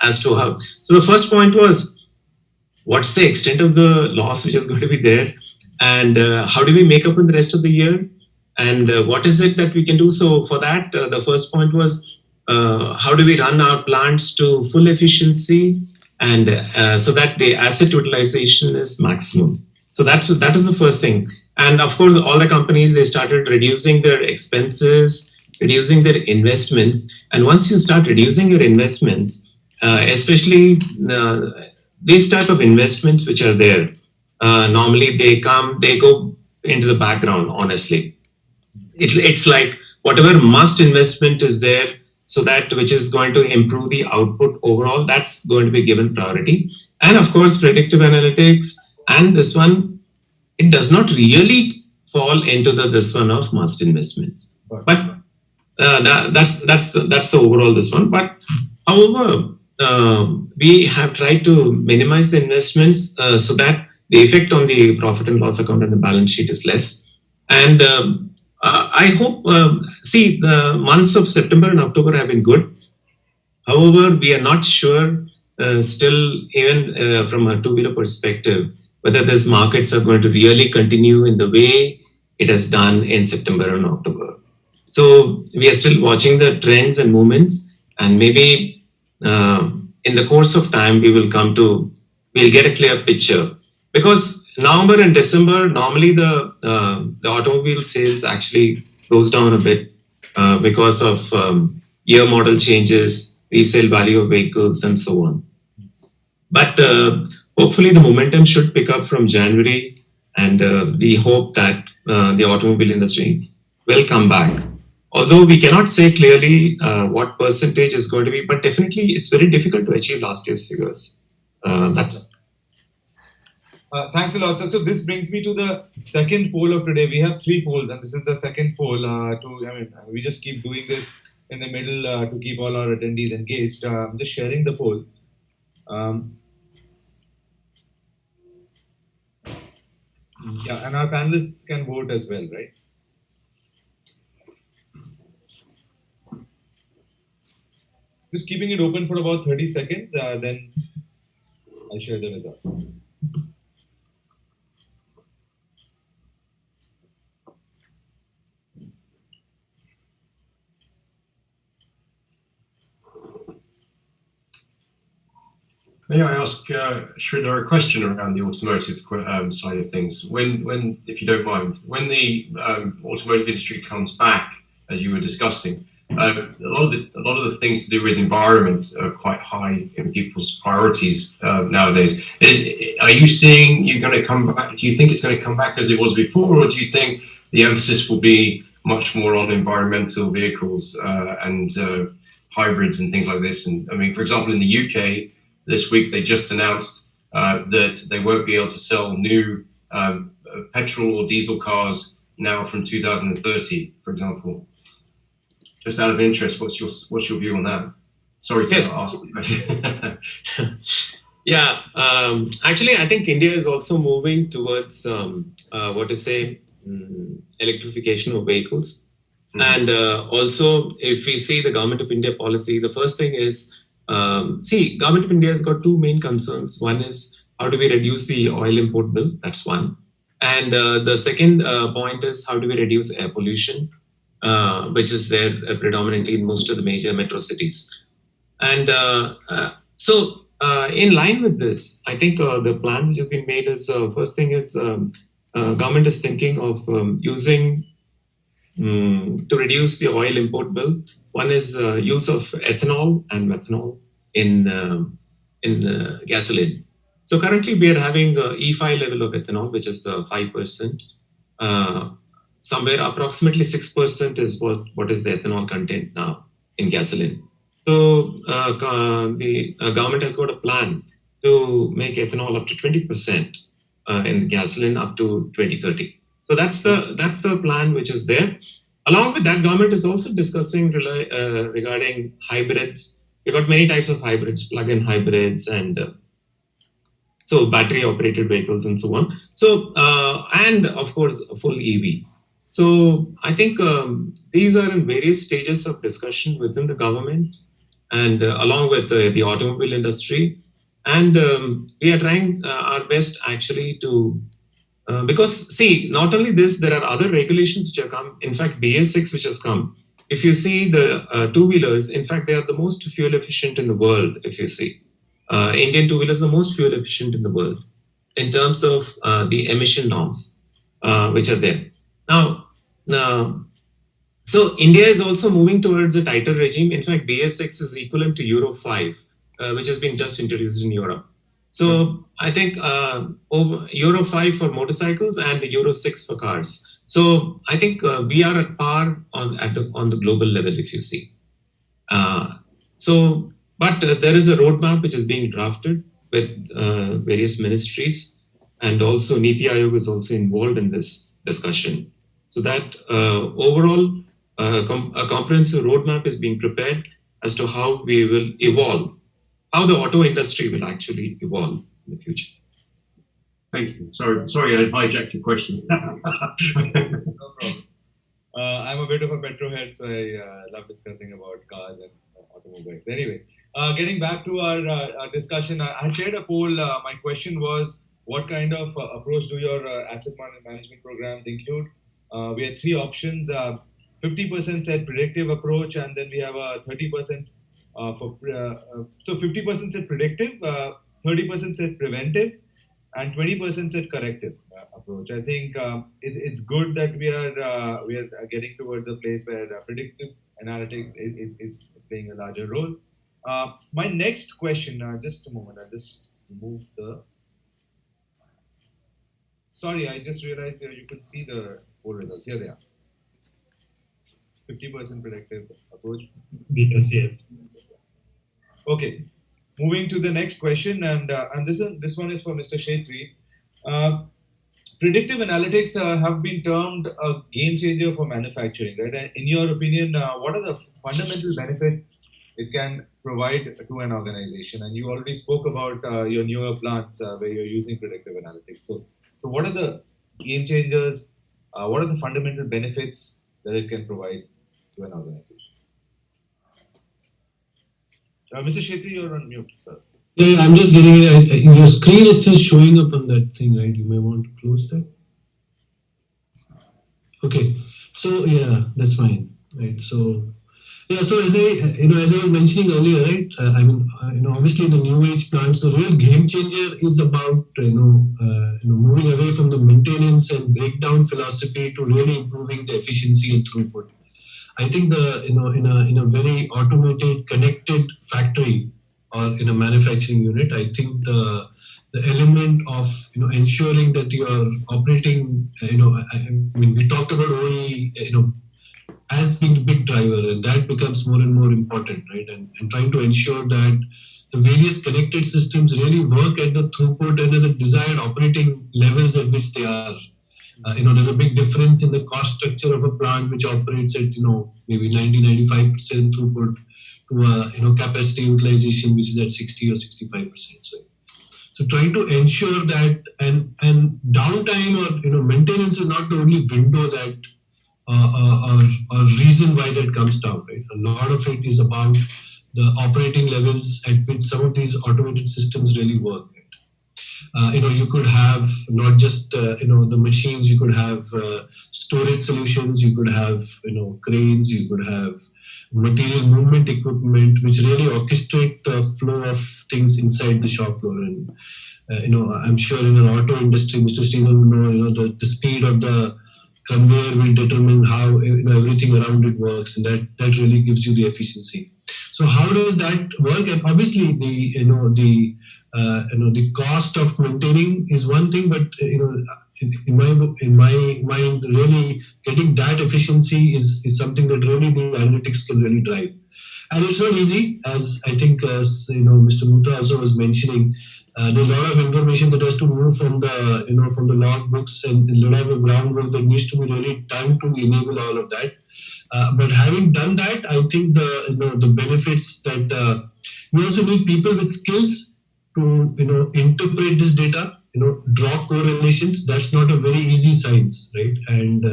as to how. So the first point was, what's the extent of the loss which is going to be there? And how do we make up in the rest of the year? And what is it that we can do? So for that, the first point was, how do we run our plants to full efficiency and so that the asset utilization is maximum? So that is the first thing. And of course, all the companies, they started reducing their expenses, reducing their investments. And once you start reducing your investments, especially these type of investments which are there, normally they go into the background, honestly. It's like whatever must investment is there, so that which is going to improve the output overall, that's going to be given priority. And of course, predictive analytics and this one, it does not really fall into this one of must investments. But that's the overall this one. But however, we have tried to minimize the investments so that the effect on the profit and loss account and the balance sheet is less. And I hope, the months of September and October have been good. However, we are not sure still, even from a two-wheeler perspective, whether these markets are going to really continue in the way it has done in September and October. So we are still watching the trends and movements, and maybe in the course of time, we'll get a clear picture. Because November and December, normally the automobile sales actually goes down a bit. because of year model changes, resale value of vehicles, and so on. But hopefully the momentum should pick up from January, and we hope that the automobile industry will come back. Although we cannot say clearly what percentage is going to be, but definitely it's very difficult to achieve last year's figures. Thanks a lot, sir. So this brings me to the second poll of today. We have 3 polls, and this is the second poll. We just keep doing this in the middle to keep all our attendees engaged. I'm just sharing the poll. Yeah, and our panelists can vote as well, right? Just keeping it open for about 30 seconds, then I'll share the results. May I ask Sridhar a question around the automotive side of things? When, if you don't mind, when the automotive industry comes back, as you were discussing, a lot of the things to do with environment are quite high in people's priorities nowadays. Are you seeing you're going to come back? Do you think it's going to come back as it was before, or do you think the emphasis will be much more on environmental vehicles and hybrids and things like this? And I mean, for example, in the UK. This week, they just announced that they won't be able to sell new petrol or diesel cars now from 2030, for example. Just out of interest, what's your view on that? Sorry to ask the question. Yeah, actually, I think India is also moving towards electrification of vehicles. Mm-hmm. And also, if we see the Government of India policy, the first thing is, Government of India has got 2 main concerns. One is how do we reduce the oil import bill? That's one. And the second point is how do we reduce air pollution, which is there predominantly in most of the major metro cities. And in line with this, I think the plan which has been made is, first thing is government is thinking of using to reduce the oil import bill. One is use of ethanol and methanol in gasoline. So currently we are having E5 level of ethanol, which is 5%. Somewhere approximately 6% is what is the ethanol content now in gasoline. So the government has got a plan to make ethanol up to 20% in gasoline up to 2030. So that's the plan which is there. Along with that, government is also discussing regarding hybrids. We've got many types of hybrids, plug-in hybrids, and so battery-operated vehicles and so on. So, and of course, a full EV. So I think these are in various stages of discussion within the government and along with the automobile industry. And we are trying our best actually to because not only this, there are other regulations which have come. In fact, BS6 which has come. If you see the two-wheelers, in fact, they are the most fuel efficient in the world. If you see, Indian two-wheelers are the most fuel efficient in the world in terms of the emission norms which are there. Now, so India is also moving towards a tighter regime. In fact, BS6 is equivalent to Euro 5, which has been just introduced in Europe. So I think Euro 5 for motorcycles and Euro 6 for cars. So I think we are at par on the global level, if you see. But there is a roadmap which is being drafted with various ministries, and also Niti Aayog is also involved in this discussion. So that overall a comprehensive roadmap is being prepared as to how we will evolve, how the auto industry will actually evolve in the future. Thank you. Sorry, I hijacked your questions. No problem. I'm a bit of a petro head, so I love discussing about cars and automobiles. Anyway, getting back to our discussion, I shared a poll. My question was, what kind of approach do your asset management programs include? We had 3 options. 50% said predictive approach, and then we have a 30% so 50% said predictive, 30% said preventive, and 20% said corrective approach. I think it's good that we are getting towards a place where predictive analytics is playing a larger role. My next question, just a moment, I'll just remove the. Sorry, I just realized you could see the poll results. Here they are. 50% predictive approach. We can see it. Okay, moving to the next question, and this one is for Mr. Kshetry. Predictive analytics have been termed a game changer for manufacturing, right? And in your opinion, what are the fundamental benefits it can provide to an organization? And you already spoke about your newer plants where you're using predictive analytics. So what are the game changers? What are the fundamental benefits that it can provide to an organization? Mr. Kshetry, you're on mute, sir. Yeah, I'm just getting it. Your screen is still showing up on that thing, right? You may want to close that. Okay, so yeah, that's fine, right? So yeah, so as I was mentioning earlier, right? Obviously the new age plants, the real game changer is about moving away from the maintenance and breakdown philosophy to really improving the efficiency and throughput. I think in a very automated, connected factory or in a manufacturing unit, I think the element of ensuring that you are operating, we talked about OE, as being the big driver, and that becomes more and more important, right? And trying to ensure that the various connected systems really work at the throughput and at the desired operating levels at which they are. There's a big difference in the cost structure of a plant which operates at maybe 90-95% throughput to a capacity utilization which is at 60 or 65%. So trying to ensure that and downtime or maintenance is not the only window that or reason why that comes down, right? A lot of it is about the operating levels at which some of these automated systems really work. You could have not just the machines, you could have storage solutions, you could have cranes, you could have material movement equipment which really orchestrate the flow of things inside the shop floor. And I'm sure in an auto industry, Mr. Sridhar will know the speed of the conveyor will determine how everything around it works, and that really gives you the efficiency. So how does that work? And obviously the cost of maintaining is one thing, but in my mind, really getting that efficiency is something that really the analytics can really drive. And it's not easy, as I think Mr. Mutha also was mentioning. There's a lot of information that has to move from the log books, and a lot of groundwork that needs to be really done to enable all of that. But having done that, I think the benefits that you also need people with skills to interpret this data, draw correlations. That's not a very easy science, right? And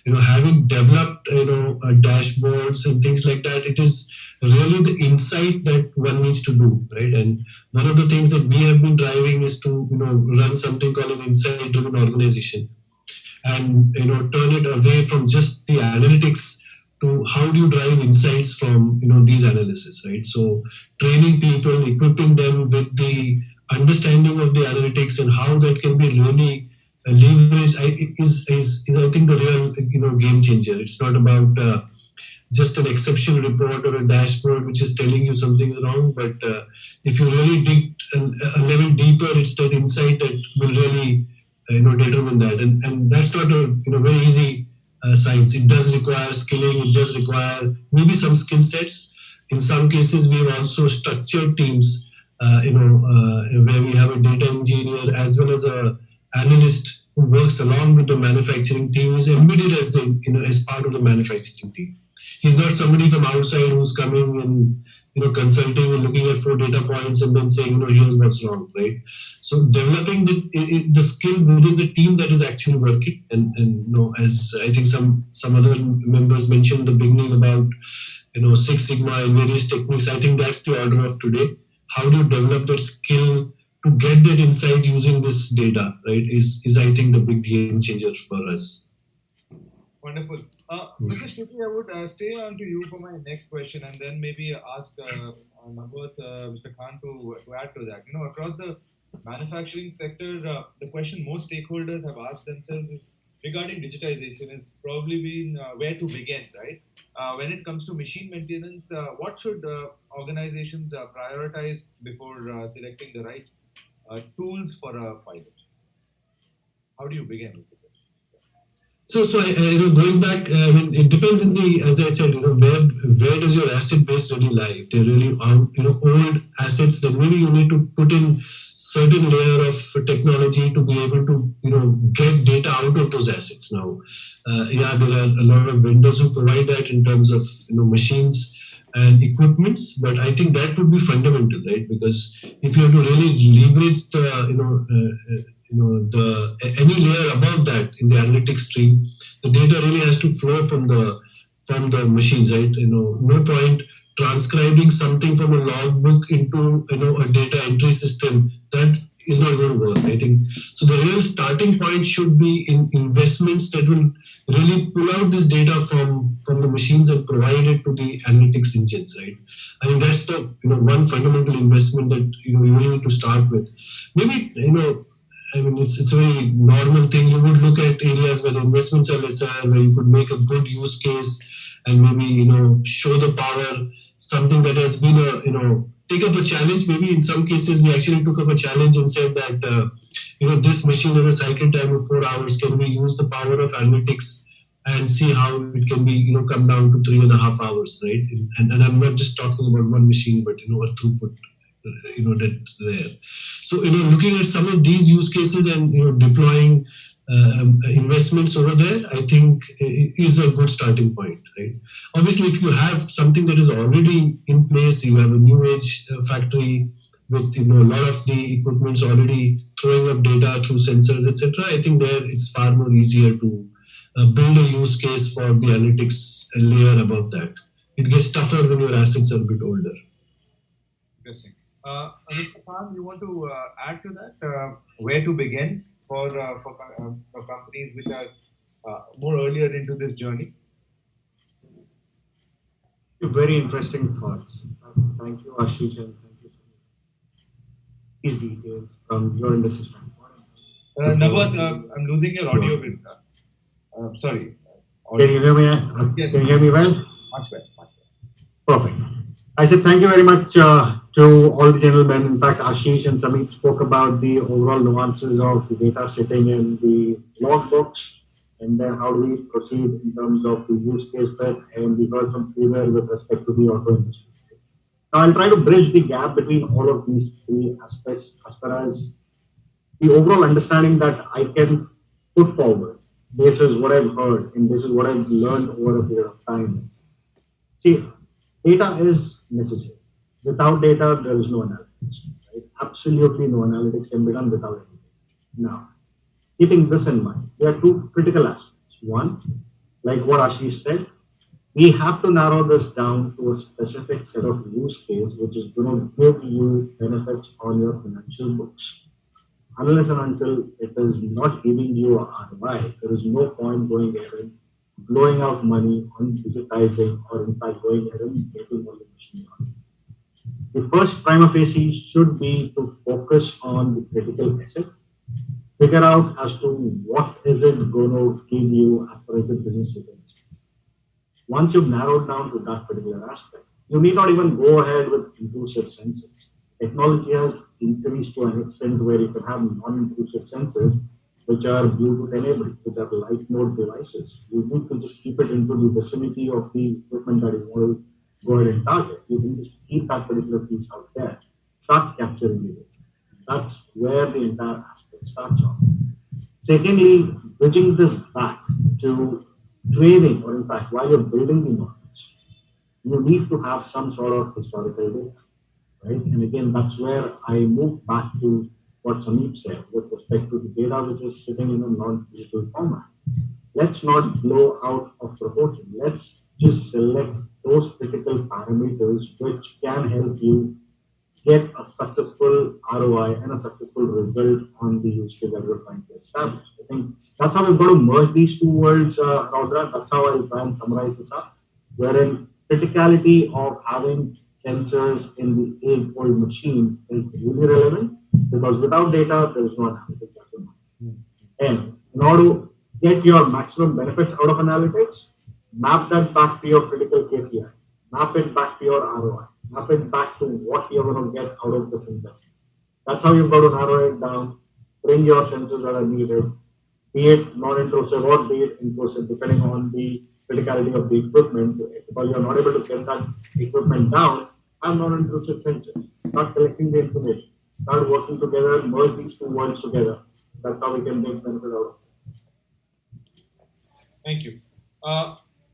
having developed dashboards and things like that, it is really the insight that one needs to do, right? And one of the things that we have been driving is to run something called an insight-driven organization, and turn it away from just the analytics to how do you drive insights from these analysis, right? So training people, equipping them with the understanding of the analytics and how that can be really leveraged is I think the real game changer. It's not about just an exception report or a dashboard which is telling you something is wrong, but if you really dig a level deeper, it's that insight that will really determine that, and that's not a very easy science. It does require skilling. It does require maybe some skill sets. In some cases, we have also structured teams, where we have a data engineer as well as a analyst who works along with the manufacturing team, is embedded as part of the manufacturing team. He's not somebody from outside who's coming and consulting and looking at 4 data points and then saying, here's what's wrong, right? So developing the skill within the team that is actually working, and as I think some other members mentioned in the beginning about Six Sigma and various techniques, I think that's the order of today. How do you develop that skill to get that insight using this data, right? Is I think the big game changer for us. Wonderful. Mr. Kshetry, I would stay on to you for my next question, and then maybe ask Nabuath, Mr. Khan to add to that. Across the Manufacturing sector, the question most stakeholders have asked themselves is regarding digitization is probably been where to begin, right? When it comes to machine maintenance, what should organizations prioritize before selecting the right tools for a pilot? How do you begin with the question? Going back, I mean, it depends in the, as I said, where does your asset base really lie? If they're really old assets, then maybe you need to put in certain layer of technology to be able to, get data out of those assets. Now, yeah, there are a lot of vendors who provide that in terms of, machines and equipments, but I think that would be fundamental, right? Because if you have to really leverage the, the any layer above that in the analytics stream, the data really has to flow from the machines, right? No point transcribing something from a logbook into a data entry system. That is not going to work. I think so. The real starting point should be in investments that will really pull out this data from the machines and provide it to the analytics engines, right? I think that's the one fundamental investment that you really need to start with. Maybe I mean, it's a very normal thing. You would look at areas where the investments are lesser, where you could make a good use case and maybe, show the power, something that has been take up a challenge. Maybe in some cases, we actually took up a challenge and said that, this machine has a cycle time of 4 hours. Can we use the power of analytics and see how it can be, come down to 3.5 hours, right? And I'm not just talking about one machine, but, a throughput that's there. So looking at some of these use cases and deploying investments over there, I think is a good starting point, right? Obviously, if you have something that is already in place, you have a new age factory with a lot of the equipments already throwing up data through sensors, etc. I think there it's far more easier to build a use case for the analytics layer above that. It gets tougher when your assets are a bit older. Interesting. Mr. Khan, you want to add to that? Where to begin for companies which are more earlier into this journey? Very interesting thoughts. Thank you, Aashish, and thank you so much. These details from your industry standpoint. Nabuath, I'm losing your audio bit. Sorry. Can you hear me? Yes. Can you hear me well? Much better. Perfect. I said thank you very much to all the gentlemen. In fact, Aashish and Samip spoke about the overall nuances of the data sitting in the logbooks, and then how do we proceed in terms of the use case bit, and we heard from Sridhar with respect to the auto industry. Now, I'll try to bridge the gap between all of these three aspects as far as the overall understanding that I can put forward. This is what I've heard, and this is what I've learned over a period of time. See, data is necessary. Without data, there is no analytics. Right? Absolutely no analytics can be done without anything. Now, keeping this in mind, there are two critical aspects. One, like what Aashish said, we have to narrow this down to a specific set of use case which is going to give you benefits on your financial books. Unless and until it is not giving you a ROI, there is no point going ahead and blowing out money on digitizing or in fact going ahead and getting all the machines on. The first prima facie should be to focus on the critical asset, figure out as to what is it going to give you as far as the business returns. Once you've narrowed down to that particular aspect, you need not even go ahead with intrusive sensors. Technology has increased to an extent where you can have non-intrusive sensors which are Bluetooth enabled, which are light mode devices. You need to just keep it into the vicinity of the equipment that you want to go ahead and target. You can just keep that particular piece out there, start capturing it. That's where the entire aspect starts off. Secondly, bridging this back to training, or in fact, while you're building the knowledge, you need to have some sort of historical data, right? And again, that's where I move back to what Samip said with respect to the data which is sitting in a non-digital format. Let's not blow out of proportion. Let's just select those critical parameters which can help you get a successful ROI and a successful result on the use case that you're trying to establish. I think that's how we've got to merge these two worlds, Roudra. That's how I'll try and summarize this up. Wherein criticality of having sensors in the age-old machines is really relevant, Because without data, there is no analytics. And in order to get your maximum benefits out of analytics, map that back to your critical KPI, map it back to your ROI, map it back to what you're going to get out of this investment. That's how you've got to narrow it down, bring your sensors that are needed, be it non-intrusive or be it intrusive, depending on the criticality of the equipment. Because you're not able to get that equipment down, have non-intrusive sensors. Start collecting the information, start working together, merge these two worlds together. That's how we can make benefit out of it. Thank you.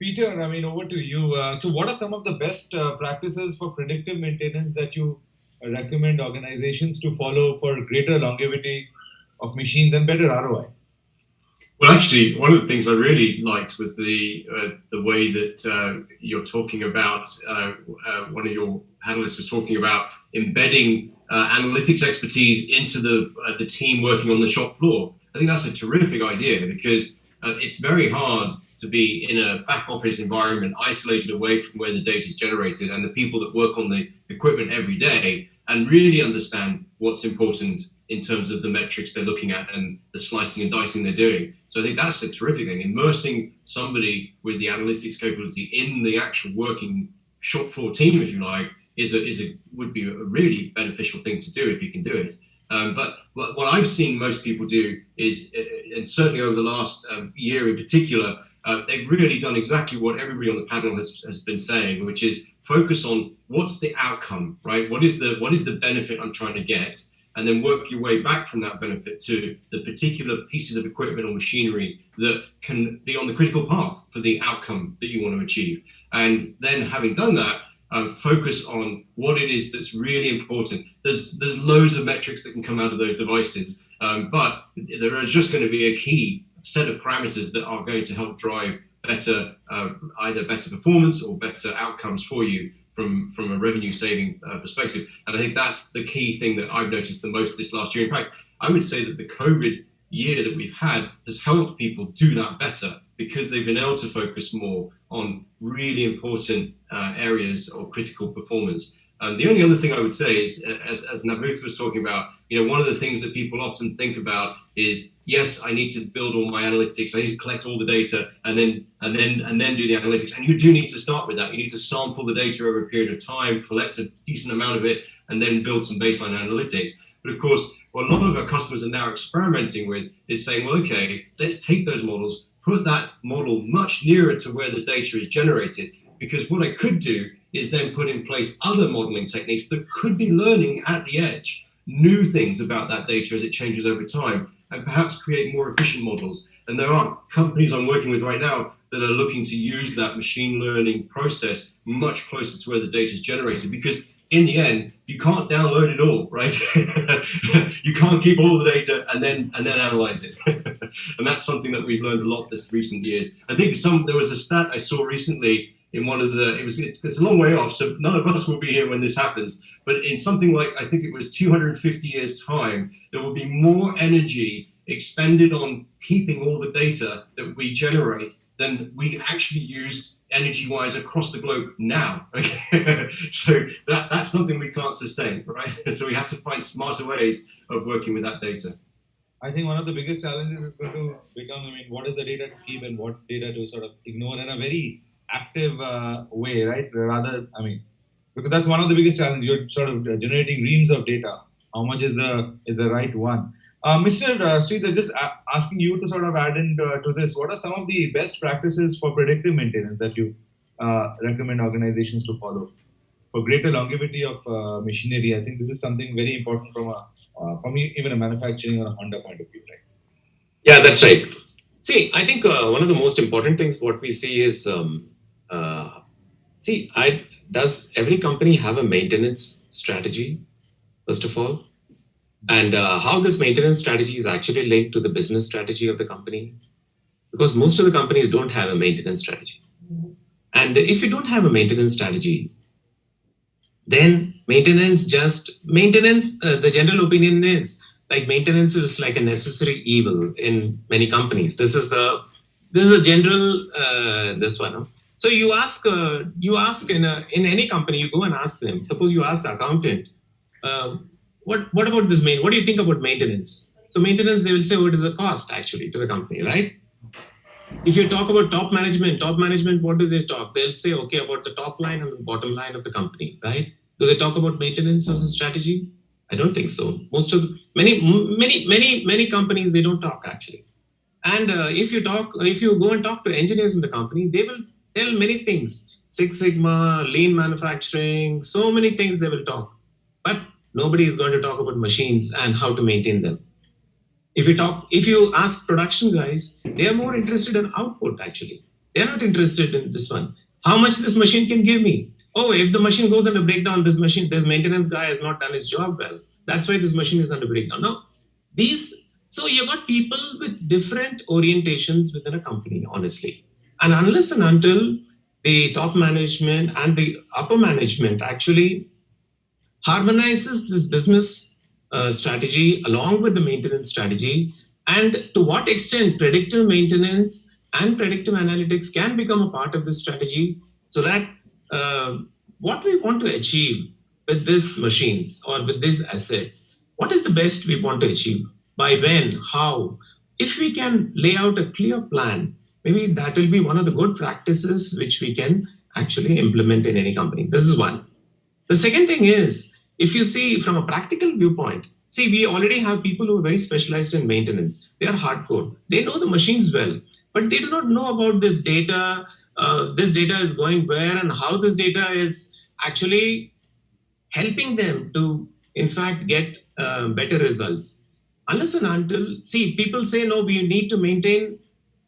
Peter, over to you. So what are some of the best practices for predictive maintenance that you recommend organizations to follow for greater longevity of machines and better ROI? Well, actually, one of the things I really liked was the way that you're talking about. One of your panelists was talking about embedding analytics expertise into the team working on the shop floor. I think that's a terrific idea because it's very hard to be in a back office environment, isolated away from where the data is generated and the people that work on the equipment every day, and really understand what's important in terms of the metrics they're looking at and the slicing and dicing they're doing. So I think that's a terrific thing. Immersing somebody with the analytics capability in the actual working shop floor team, if you like, would be a really beneficial thing to do if you can do it. But what I've seen most people do is, and certainly over the last year in particular, they've really done exactly what everybody on the panel has been saying, which is focus on what's the outcome, right? What is the benefit I'm trying to get? And then work your way back from that benefit to the particular pieces of equipment or machinery that can be on the critical path for the outcome that you want to achieve. And then having done that, focus on what it is that's really important. There's loads of metrics that can come out of those devices, but there are just going to be a key set of parameters that are going to help drive better, either better performance or better outcomes for you from a revenue saving perspective. And I think that's the key thing that I've noticed the most this last year. In fact, I would say that the COVID year that we've had has helped people do that better because they've been able to focus more on really important areas of critical performance. The only other thing I would say is, as Nabuath was talking about, one of the things that people often think about is, yes, I need to build all my analytics. I need to collect all the data and then do the analytics. And you do need to start with that. You need to sample the data over a period of time, collect a decent amount of it, and then build some baseline analytics. But of course, what a lot of our customers are now experimenting with is saying, well, okay, let's take those models, put that model much nearer to where the data is generated. Because what I could do is then put in place other modeling techniques that could be learning at the edge new things about that data as it changes over time, and perhaps create more efficient models. And there are companies I'm working with right now that are looking to use that machine learning process much closer to where the data is generated, because in the end, you can't download it all, right? You can't keep all the data and then analyze it. And that's something that we've learned a lot this recent years. I think there was a stat I saw recently in one of it's a long way off, so none of us will be here when this happens, but in something like, I think it was 250 years time, there will be more energy expended on keeping all the data that we generate than we actually use energy-wise across the globe now. Okay? So that's something we can't sustain, right? So we have to find smarter ways of working with that data. I think one of the biggest challenges is going to become, what is the data to keep and what data to sort of ignore in a very active way, right? Because that's one of the biggest challenges. You're sort of generating reams of data. How much is the right one? Mr. Sridhar, just asking you to sort of add into this, what are some of the best practices for predictive maintenance that you recommend organizations to follow for greater longevity of machinery? I think this is something very important from even a manufacturing or a Honda point of view, right? Yeah, that's right. See, I think one of the most important things what we see is, does every company have a maintenance strategy, first of all? And how this maintenance strategy is actually linked to the business strategy of the company? Because most of the companies don't have a maintenance strategy. And if you don't have a maintenance strategy, then maintenance, the general opinion is like maintenance is like a necessary evil in many companies. This is a general this one. So you ask in any company, you go and ask them. Suppose you ask the accountant, what about this what do you think about maintenance? So maintenance, they will say, it is a cost actually to the company, right? If you talk about top management, what do they talk? They'll say, okay, about the top line and the bottom line of the company, right? Do they talk about maintenance as a strategy? I don't think so. Many companies, they don't talk actually. And if you go and talk to engineers in the company, they will tell many things. Six Sigma, lean manufacturing, so many things they will talk. But nobody is going to talk about machines and how to maintain them. If you ask production guys, they are more interested in output actually. They are not interested in this one. How much this machine can give me? Oh, if the machine goes under breakdown, this maintenance guy has not done his job well. That's why this machine is under breakdown. No, so you've got people with different orientations within a company, honestly. And unless and until the top management and the upper management actually harmonizes this business strategy along with the maintenance strategy, and to what extent predictive maintenance and predictive analytics can become a part of this strategy, so that what we want to achieve with these machines or with these assets, what is the best we want to achieve, by when, how? If we can lay out a clear plan, maybe that will be one of the good practices which we can actually implement in any company. This is one. The second thing is, if you see from a practical viewpoint, we already have people who are very specialized in maintenance. They are hardcore. They know the machines well, but they do not know about this data. This data is going where and how this data is actually helping them to, in fact, get better results. Unless and until, people say, no, we need to maintain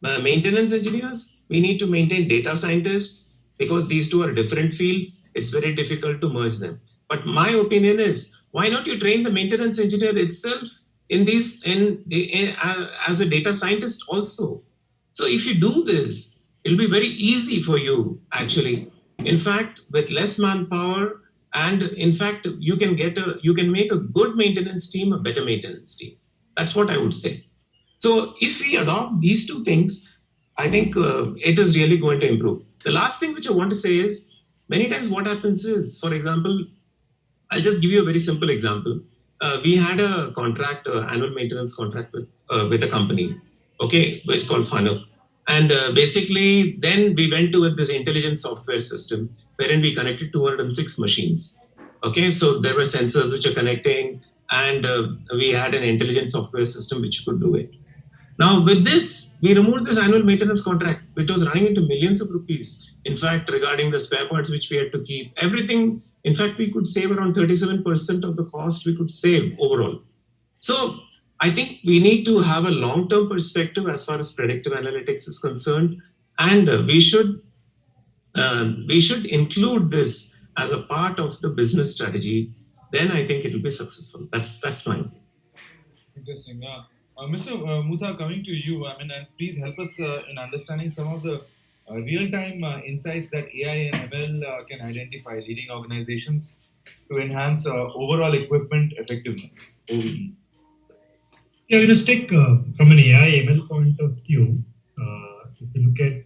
maintenance engineers. We need to maintain data scientists, because these two are different fields. It's very difficult to merge them. But my opinion is, why not you train the maintenance engineer itself as a data scientist also? So if you do this, it'll be very easy for you actually. In fact, with less manpower, and in fact, you can make a good maintenance team a better maintenance team. That's what I would say. So if we adopt these two things, I think it is really going to improve. The last thing which I want to say is, many times what happens is, for example, I'll just give you a very simple example. We had a contract, annual maintenance contract with a company, okay, which is called Fanuc. And basically, then we went to this intelligent software system, wherein we connected 206 machines. Okay, so there were sensors which are connecting, and we had an intelligent software system which could do it. Now, with this, we removed this annual maintenance contract, which was running into millions of rupees. In fact, regarding the spare parts which we had to keep, everything, in fact, we could save around 37% of the cost we could save overall. So I think we need to have a long-term perspective as far as predictive analytics is concerned, and we should include this as a part of the business strategy. Then I think it will be successful. That's mine. Interesting. Mr. Mutha, coming to you, and please help us in understanding some of the real-time insights that AI and ML can identify leading organizations to enhance overall equipment effectiveness, OEE. Yeah, just take from an AI ML point of view, if you look at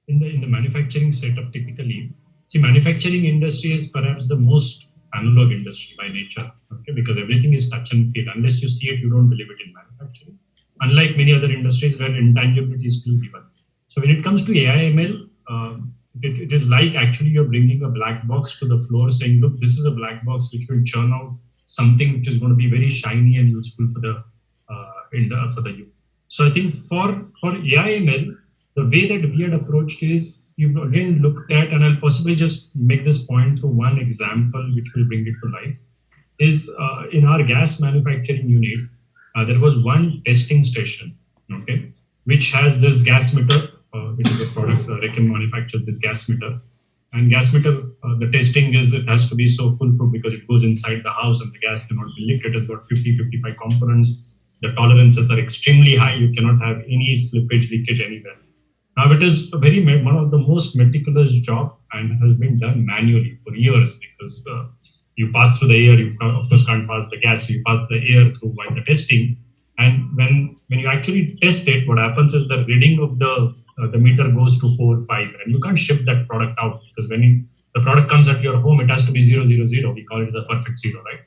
in the manufacturing setup, typically, manufacturing industry is perhaps the most analog industry by nature, okay, because everything is touch and feel. Unless you see it, you don't believe it in manufacturing. Unlike many other industries where intangibility is still given. So when it comes to AI ML, it is like actually you're bringing a black box to the floor, saying, look, this is a black box which will churn out something which is going to be very shiny and useful for the youth. So I think for AI ML, the way that we had approached is, you've again looked at, and I'll possibly just make this point through one example which will bring it to life, is in our gas manufacturing unit, there was one testing station, okay, which has this gas meter, which is a product Rechem manufactures this gas meter. And gas meter, the testing is it has to be so foolproof because it goes inside the house and the gas cannot be leaked. It has got 50-55 components. The tolerances are extremely high. You cannot have any slippage, leakage anywhere. Now, it is one of the most meticulous job and has been done manually for years, because you pass through the air, you of course can't pass the gas, so you pass the air through while the testing. And when you actually test it, what happens is the reading of the meter goes to 4 or 5, and you can't ship that product out, because when The product comes at your home, it has to be 0, 0, 0. We call it the perfect zero, right?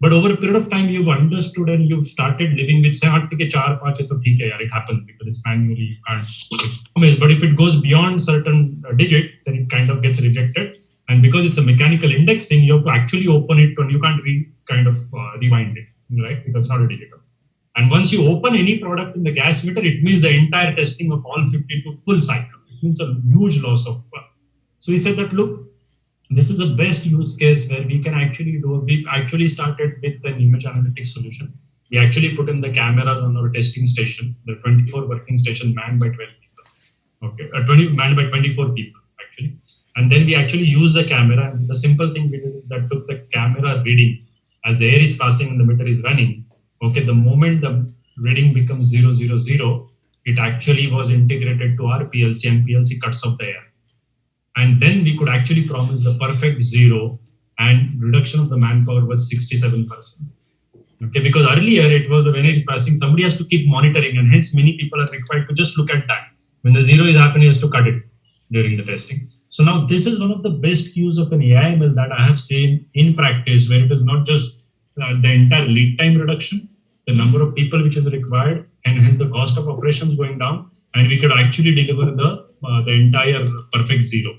But over a period of time, you've understood and you've started living with, say, 4, 5, it happens because it's manually, you can't promise. But if it goes beyond certain digit, then it kind of gets rejected. And because it's a mechanical indexing, you have to actually open it and you can't rewind it, right? Because it's not a digital. And once you open any product in the gas meter, it means the entire testing of all 52 full cycle. It means a huge loss of work. So we said that, look, this is the best use case where we can actually do. We actually started with an image analytics solution. We actually put in the cameras on our testing station, the 24 working station manned by 12 people. Okay, manned by 24 people actually. And then we actually use the camera. And the simple thing we did is that took the camera reading as the air is passing and the meter is running. Okay, the moment the reading becomes 0, 0, 0, it actually was integrated to our PLC and PLC cuts off the air. And then we could actually promise the perfect zero and reduction of the manpower was 67%. Okay, because earlier it was when it's passing, somebody has to keep monitoring and hence many people are required to just look at that. When the zero is happening, he has to cut it during the testing. So now this is one of the best use of an AI/ML that I have seen in practice where it is not just the entire lead time reduction, the number of people which is required and hence the cost of operations going down, and we could actually deliver the entire perfect zero.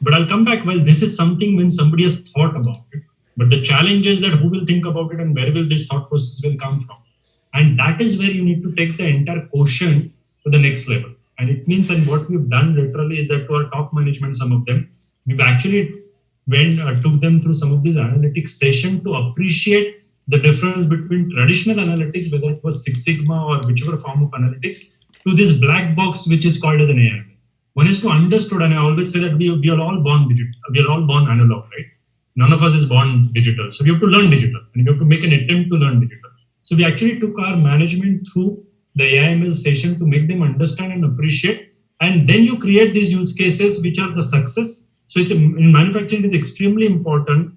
But I'll come back, well, this is something when somebody has thought about it. But the challenge is that who will think about it and where will this thought process will come from? And that is where you need to take the entire quotient to the next level. And it means, and what we've done literally is that to our top management, some of them, we've actually took them through some of these analytics session to appreciate the difference between traditional analytics, whether it was Six Sigma or whichever form of analytics, to this black box, which is called as an AI. One is to understand, and I always say that we are all born digital, we are all born analog, right? None of us is born digital. So we have to learn digital and we have to make an attempt to learn digital. So we actually took our management through the AI/ML session to make them understand and appreciate. And then you create these use cases, which are the success. So it's in manufacturing, it is extremely important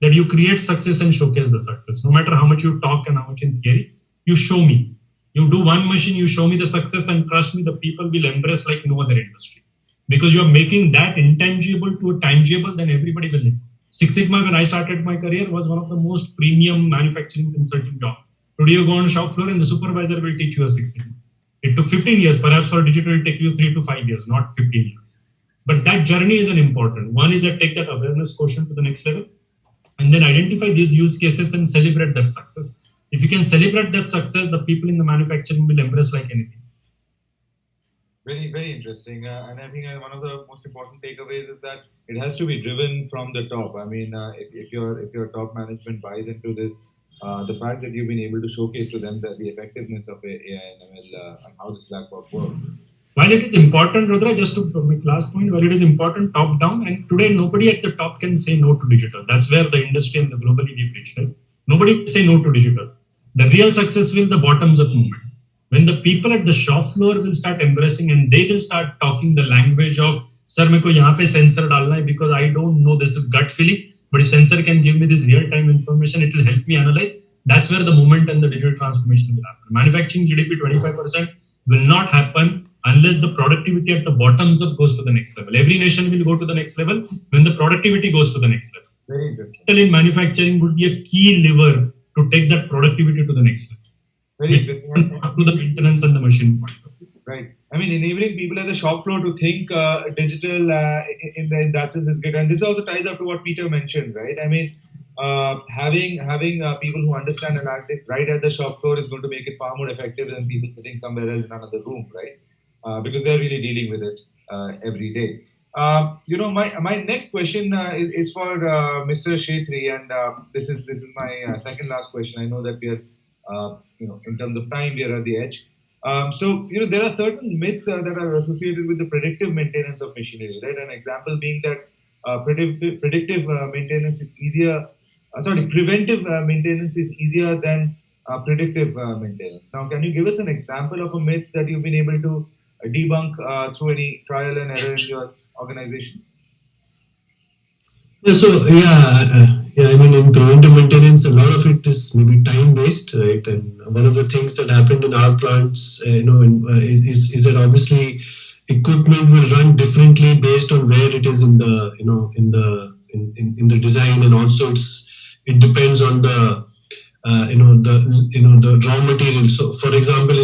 that you create success and showcase the success. No matter how much you talk and how much in theory, you show me. You do one machine, you show me the success, and trust me, the people will embrace like no other industry. Because you are making that intangible to a tangible, then everybody will live. Six Sigma, when I started my career, was one of the most premium manufacturing consulting jobs. Today you go on the shop floor and the supervisor will teach you a Six Sigma. It took 15 years, perhaps for digital it will take you 3 to 5 years, not 15 years. But that journey is an important. One is that take that awareness quotient to the next level and then identify these use cases and celebrate that success. If you can celebrate that success, the people in the manufacturing will embrace like anything. Very, very interesting. And I think one of the most important takeaways is that it has to be driven from the top. I mean, if your top management buys into this, the fact that you've been able to showcase to them that the effectiveness of AI and ML and how this black box works. While it is important, Roudra, just to make last point, while it is important top down, and today nobody at the top can say no to digital. That's where the industry and the globally we preach, right? Nobody can say no to digital. The real success will the bottoms up movement. When the people at the shop floor will start embracing and they will start talking the language of, sir, meko yahan pe sensor dalna hai because I don't know, this is gut feeling, but if sensor can give me this real-time information, it will help me analyze. That's where the movement and the digital transformation will happen. Manufacturing GDP 25% will not happen unless the productivity at the bottoms up goes to the next level. Every nation will go to the next level when the productivity goes to the next level. Very interesting. In manufacturing would be a key lever to take that productivity to the next level. Very interesting. To the maintenance and the machine point of view. Right. I mean, enabling people at the shop floor to think digital in that sense is good. And this also ties up to what Peter mentioned, right? I mean, having people who understand analytics right at the shop floor is going to make it far more effective than people sitting somewhere else in another room, right? Because they're really dealing with it every day. My next question is for Mr. Kshetry, and this is my second last question. I know that we are, in terms of time, we are at the edge. There are certain myths that are associated with the predictive maintenance of machinery, right? An example being that predictive maintenance is easier. Preventive maintenance is easier than predictive maintenance. Now, can you give us an example of a myth that you've been able to debunk through any trial and error in your organization? Yeah, I mean, in preventive maintenance, a lot of it is maybe time-based, right? And one of the things that happened in our plants, is that obviously equipment will run differently based on where it is in the in the design, and also it depends on the the raw material. So, for example,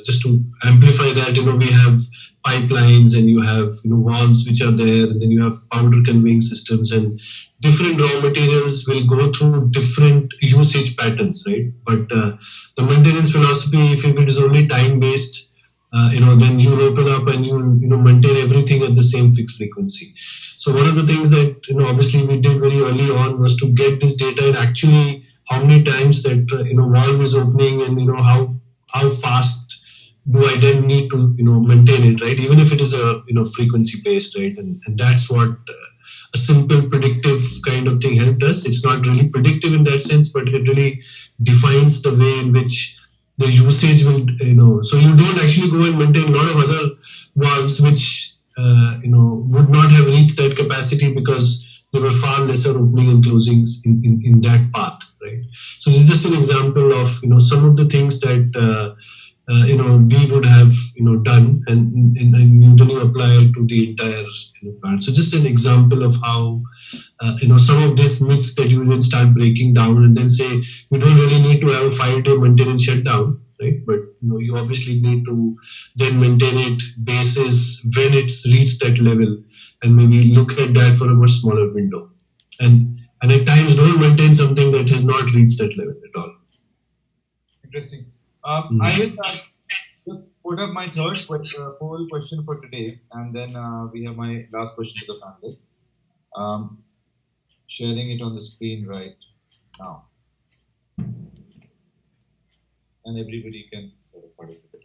just to amplify that, we have pipelines, and you have valves which are there, and then you have powder conveying systems, and different raw materials will go through different usage patterns, right? But the maintenance philosophy, if it is only time based, then you open up and you maintain everything at the same fixed frequency. So one of the things that obviously we did very early on was to get this data and actually how many times that valve is opening, and how fast do I then need to maintain it, right? Even if it is a frequency based, right? And that's what a simple predictive kind of thing helped us. It's not really predictive in that sense, but it really defines the way in which the usage will, so you don't actually go and maintain a lot of other valves which, would not have reached that capacity because there were far lesser opening and closings in that path, right? So this is just an example of, some of the things that, we would have, done, and then you apply it to the entire plant. So just an example of how, some of these myths that you then start breaking down, and then say, you don't really need to have a 5-day maintenance shutdown, right? But, you obviously need to then maintain it basis when it's reached that level, and maybe look at that for a much smaller window. And at times don't maintain something that has not reached that level at all. Interesting. I will just put up my third poll question for today, and then we have my last question to the panelists. Sharing it on the screen right now, and everybody can sort of participate.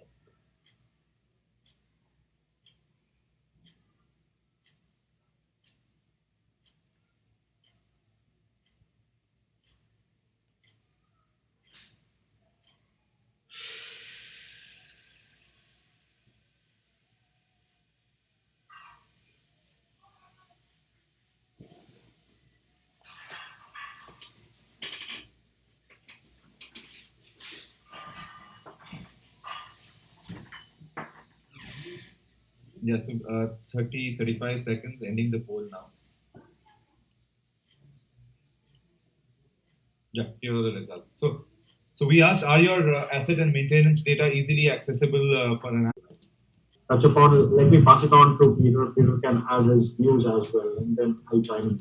Yes, 35 seconds, ending the poll now. Yeah, here are the results. So we asked, are your asset and maintenance data easily accessible for an analyst? Touch upon, let me pass it on to Peter. Peter can have his views as well, and then I'll chime in.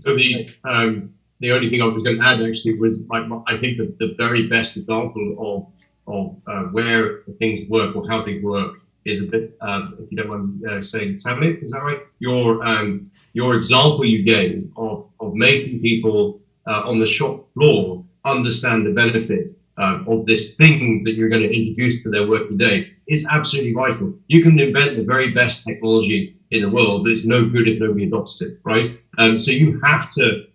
So the only thing I was going to add actually was I think that the very best example of where things work or how things work is a bit, if you don't mind saying, Samip, is that right? Your example you gave of making people on the shop floor understand the benefit of this thing that you're going to introduce to their working day is absolutely vital. You can invent the very best technology in the world, but it's no good if nobody adopts it, right? So you have to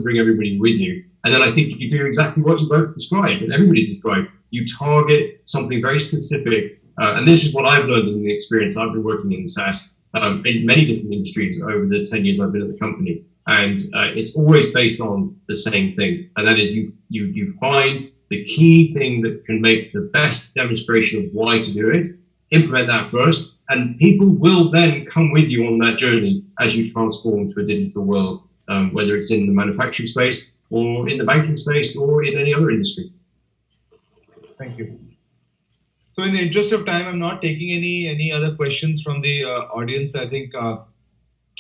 bring everybody with you. And then I think you do exactly what you both described, and everybody's described. You target something very specific. And this is what I've learned in the experience. I've been working in SaaS in many different industries over the 10 years I've been at the company. And it's always based on the same thing. And that is you find the key thing that can make the best demonstration of why to do it, implement that first, and people will then come with you on that journey as you transform to a digital world, whether it's in the manufacturing space or in the banking space or in any other industry. Thank you. So in the interest of time, I'm not taking any other questions from the audience. I think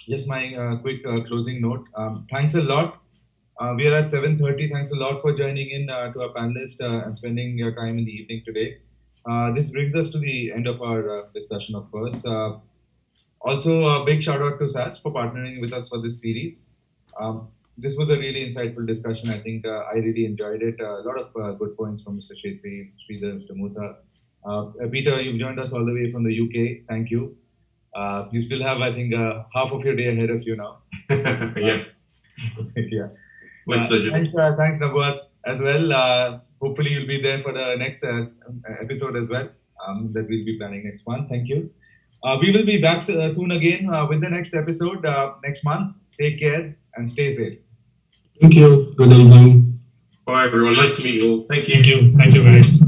just my quick closing note. Thanks a lot. We are at 7:30. Thanks a lot for joining in to our panelists and spending your time in the evening today. This brings us to the end of our discussion, of course. Also, a big shout out to SAS for partnering with us for this series. This was a really insightful discussion. I think I really enjoyed it. A lot of good points from Mr. Kshetry, Sridhar, Mr. Mutha. Peter, you've joined us all the way from the UK. Thank you. You still have, I think, half of your day ahead of you now. Yes. Yeah. With pleasure. Thanks, Nabuath, as well. Hopefully, you'll be there for the next episode as well that we'll be planning next month. Thank you. We will be back soon again with the next episode next month. Take care and stay safe. Thank you. Good evening. Bye, everyone. Nice to meet you all. Thank you. Thank you. Thank you, guys.